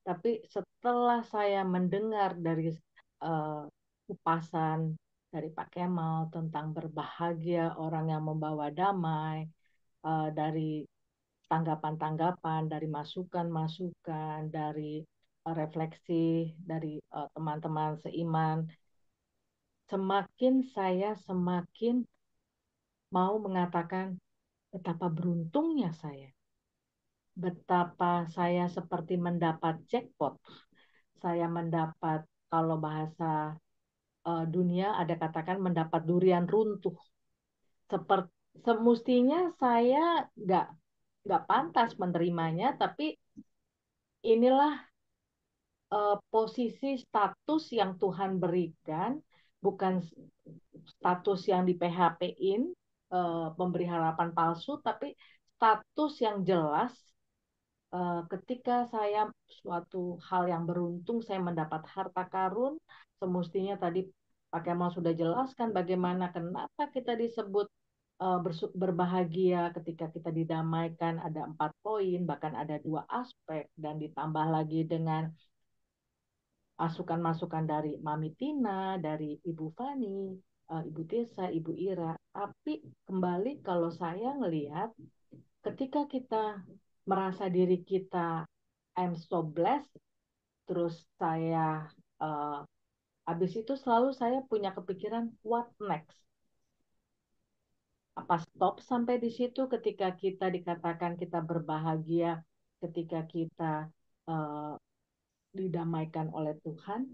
Tapi setelah saya mendengar dari upasan dari Pak Kemal tentang berbahagia orang yang membawa damai, dari tanggapan-tanggapan, dari masukan-masukan, dari refleksi dari teman-teman seiman, semakin mau mengatakan betapa beruntungnya saya. Betapa saya seperti mendapat jackpot. Saya mendapat, kalau bahasa dunia ada katakan mendapat durian runtuh. Seperti semestinya saya nggak pantas menerimanya, tapi inilah posisi status yang Tuhan berikan, bukan status yang di PHP-in, memberi harapan palsu, tapi status yang jelas. Ketika saya suatu hal yang beruntung, saya mendapat harta karun, semestinya tadi Pak Kemal sudah jelaskan bagaimana kenapa kita disebut berbahagia ketika kita didamaikan, ada 4 poin, bahkan ada 2 aspek, dan ditambah lagi dengan masukan-masukan dari Mami Tina, dari Ibu Fani, Ibu Desa, Ibu Ira. Tapi kembali kalau saya ngelihat ketika kita merasa diri kita I'm so blessed, terus saya habis itu selalu saya punya kepikiran what next? Apa stop sampai di situ ketika kita dikatakan kita berbahagia, ketika kita didamaikan oleh Tuhan?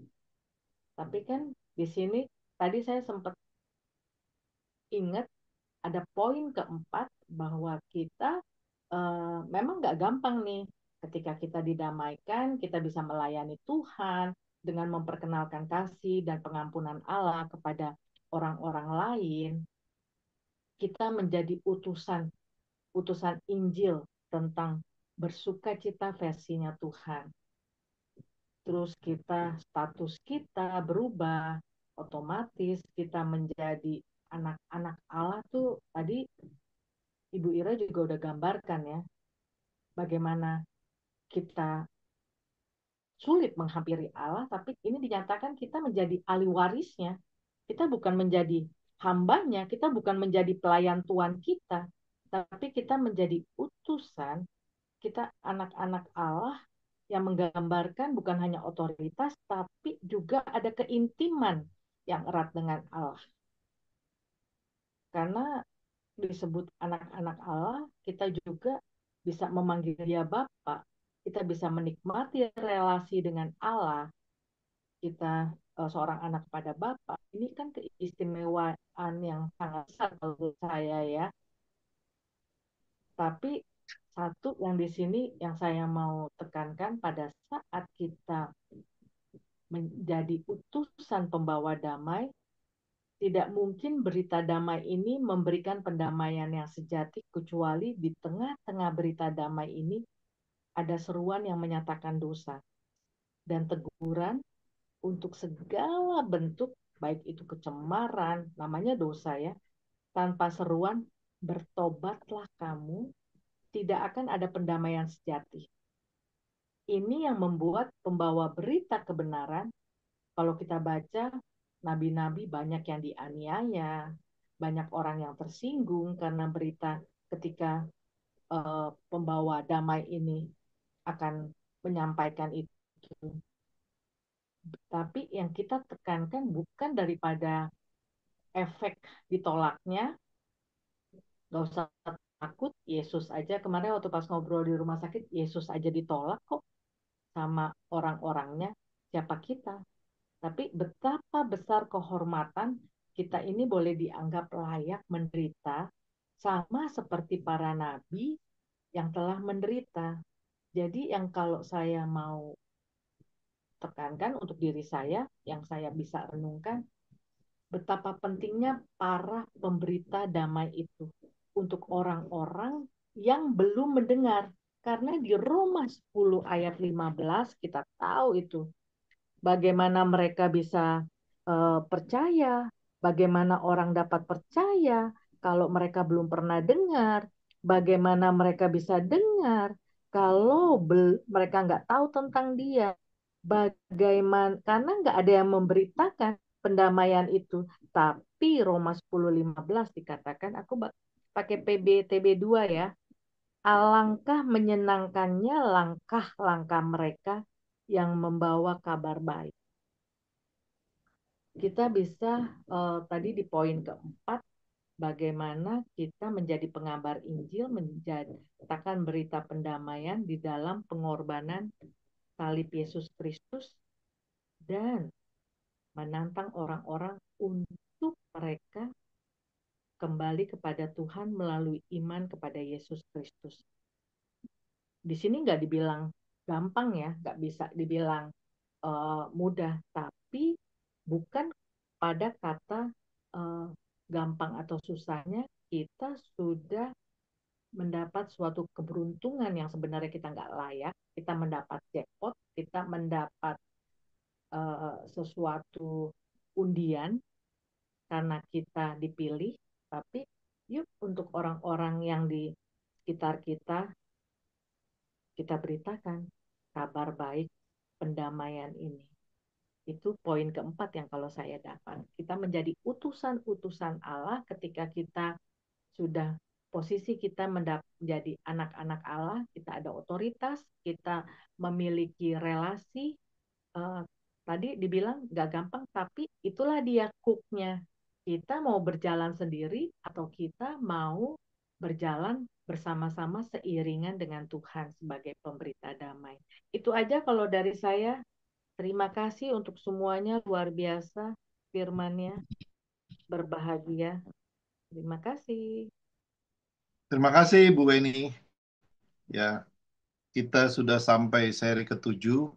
Tapi kan di sini tadi saya sempat ingat ada poin keempat bahwa kita memang nggak gampang nih ketika kita didamaikan, kita bisa melayani Tuhan dengan memperkenalkan kasih dan pengampunan Allah kepada orang-orang lain. Kita menjadi utusan Injil tentang bersukacita versinya Tuhan. Terus status kita berubah, otomatis kita menjadi anak-anak Allah tuh tadi Ibu Ira juga udah gambarkan ya, bagaimana kita sulit menghampiri Allah, tapi ini dinyatakan kita menjadi ahli warisnya. Kita bukan menjadi hambanya, kita bukan menjadi pelayan Tuhan kita, tapi kita menjadi utusan, kita anak-anak Allah yang menggambarkan bukan hanya otoritas, tapi juga ada keintiman yang erat dengan Allah. Karena disebut anak-anak Allah, kita juga bisa memanggil dia Bapa. Kita bisa menikmati relasi dengan Allah. Kita seorang anak pada Bapa. Ini kan keistimewaan yang sangat besar menurut saya ya. Tapi satu yang di sini yang saya mau tekankan, pada saat kita menjadi utusan pembawa damai, tidak mungkin berita damai ini memberikan pendamaian yang sejati kecuali di tengah-tengah berita damai ini ada seruan yang menyatakan dosa dan teguran untuk segala bentuk, baik itu kecemaran, namanya dosa ya, tanpa seruan, bertobatlah kamu, tidak akan ada pendamaian sejati. Ini yang membuat pembawa berita kebenaran, kalau kita baca, nabi-nabi banyak yang dianiaya, banyak orang yang tersinggung karena berita ketika pembawa damai ini akan menyampaikan itu. Tapi yang kita tekankan bukan daripada efek ditolaknya, gak usah takut, Yesus aja. Kemarin waktu pas ngobrol di rumah sakit, Yesus aja ditolak kok sama orang-orangnya, siapa kita? Tapi betapa besar kehormatan kita ini boleh dianggap layak menderita sama seperti para nabi yang telah menderita. Jadi yang kalau saya mau tekankan untuk diri saya, yang saya bisa renungkan, betapa pentingnya para pemberita damai itu untuk orang-orang yang belum mendengar. Karena di Roma 10 ayat 15 kita tahu itu bagaimana mereka bisa percaya, bagaimana orang dapat percaya kalau mereka belum pernah dengar, bagaimana mereka bisa dengar kalau mereka nggak tahu tentang dia, bagaimana karena nggak ada yang memberitakan pendamaian itu. Tapi Roma 10:15 dikatakan, aku pakai PBTB 2 ya, alangkah menyenangkannya langkah-langkah mereka yang membawa kabar baik. Kita bisa tadi di poin keempat, bagaimana kita menjadi pengabar Injil, menyatakan berita pendamaian di dalam pengorbanan salib Yesus Kristus dan menantang orang-orang untuk mereka kembali kepada Tuhan melalui iman kepada Yesus Kristus. Di sini nggak dibilang gampang ya, nggak bisa dibilang mudah, tapi bukan pada kata gampang atau susahnya kita sudah mendapat suatu keberuntungan yang sebenarnya kita nggak layak, kita mendapat jackpot, kita mendapat sesuatu undian karena kita dipilih, tapi yuk untuk orang-orang yang di sekitar kita beritakan kabar baik pendamaian ini. Itu poin keempat yang kalau saya dapat. Kita menjadi utusan-utusan Allah ketika kita sudah posisi kita menjadi anak-anak Allah, kita ada otoritas, kita memiliki relasi. Tadi dibilang gak gampang, tapi itulah dia cooknya. Kita mau berjalan sendiri atau kita mau berjalan bersama-sama seiringan dengan Tuhan sebagai pemberita damai. Itu aja kalau dari saya. Terima kasih untuk semuanya, luar biasa firman-Nya, berbahagia. Terima kasih. Terima kasih Bu Weni. Ya, kita sudah sampai seri ke-7.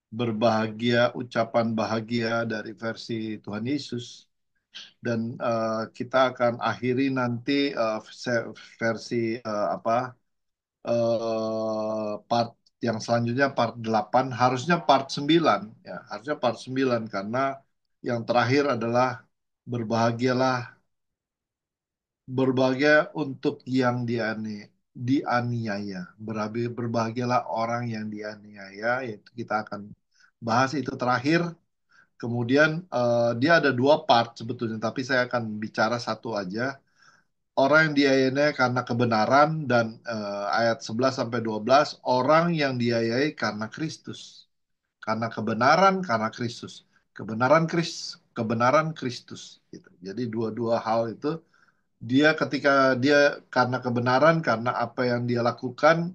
Berbahagia, ucapan bahagia dari versi Tuhan Yesus. Dan kita akan akhiri nanti versi part yang selanjutnya part 8, harusnya part 9 ya, harusnya part 9 karena yang terakhir adalah berbahagia untuk yang dianiaya. Berbahagialah orang yang dianiaya, yaitu kita akan bahas itu terakhir. Kemudian dia ada 2 part sebetulnya, tapi saya akan bicara satu aja. Orang yang dianiaya karena kebenaran, dan ayat 11 sampai 12, orang yang dianiaya karena Kristus. Karena kebenaran, karena Kristus. Kebenaran Kristus gitu. Jadi dua-dua hal itu, ketika dia karena kebenaran, karena apa yang dia lakukan,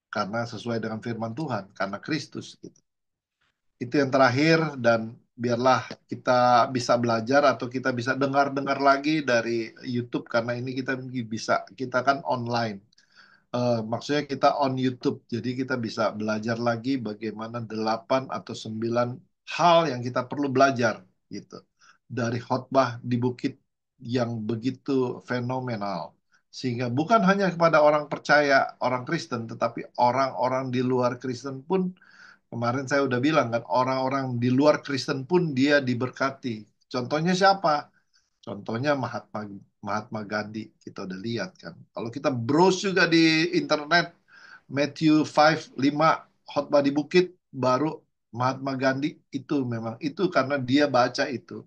karena sesuai dengan firman Tuhan, karena Kristus gitu. Itu yang terakhir, dan biarlah kita bisa belajar atau kita bisa dengar-dengar lagi dari YouTube, karena ini kita kan online. Maksudnya kita on YouTube, jadi kita bisa belajar lagi bagaimana 8 atau 9 hal yang kita perlu belajar gitu. dari khotbah di bukit yang begitu fenomenal. Sehingga bukan hanya kepada orang percaya, orang Kristen, tetapi orang-orang di luar Kristen pun, kemarin saya udah bilang kan, orang-orang di luar Kristen pun dia diberkati. Contohnya siapa? Contohnya Mahatma Gandhi, kita udah lihat kan. Kalau kita browse juga di internet, Matthew 5 khotbah di bukit, baru Mahatma Gandhi itu memang itu karena dia baca itu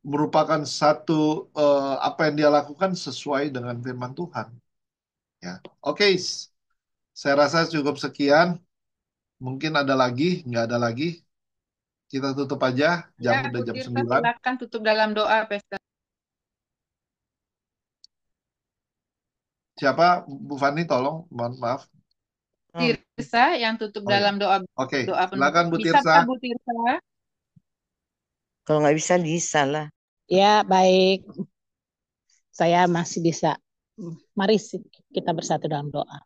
merupakan satu apa yang dia lakukan sesuai dengan firman Tuhan. Ya, oke, saya rasa cukup sekian. Mungkin ada lagi, nggak ada lagi. Kita tutup aja, Ya, udah Bu jam Tirta, 9. silakan tutup dalam doa, Pastor. Siapa, Bu Fani, tolong, mohon maaf. Tirsa yang tutup Oh ya, dalam doa oke, doa silakan Bu penutup. Bisa Tirsa. Pak Bu Tirsa? Kalau nggak bisa, bisa lah. Ya, baik. Saya masih bisa. Mari kita bersatu dalam doa.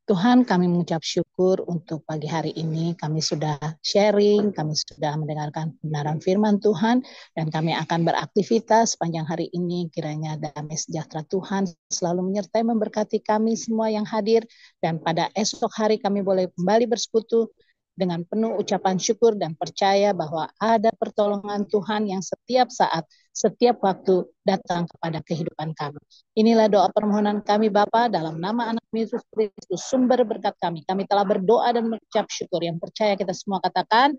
Tuhan, kami mengucap syukur untuk pagi hari ini. Kami sudah sharing, kami sudah mendengarkan kebenaran firman Tuhan, dan kami akan beraktivitas sepanjang hari ini. Kiranya damai sejahtera Tuhan selalu menyertai memberkati kami semua yang hadir, dan pada esok hari kami boleh kembali bersekutu dengan penuh ucapan syukur dan percaya bahwa ada pertolongan Tuhan yang setiap saat, setiap waktu datang kepada kehidupan kami. Inilah doa permohonan kami Bapa dalam nama Anak Yesus Kristus, sumber berkat kami. Kami telah berdoa dan mengucap syukur. Yang percaya kita semua katakan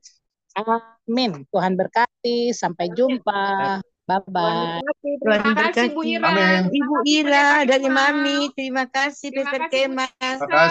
amin. Tuhan berkati. Sampai jumpa. Bye-bye. Tuhan Terima kasih Bu berkati. Ira. Amin. Ibu Ira dari Mami, terima kasih Terima Pastor kasih Bu Kemas. Terima kasih.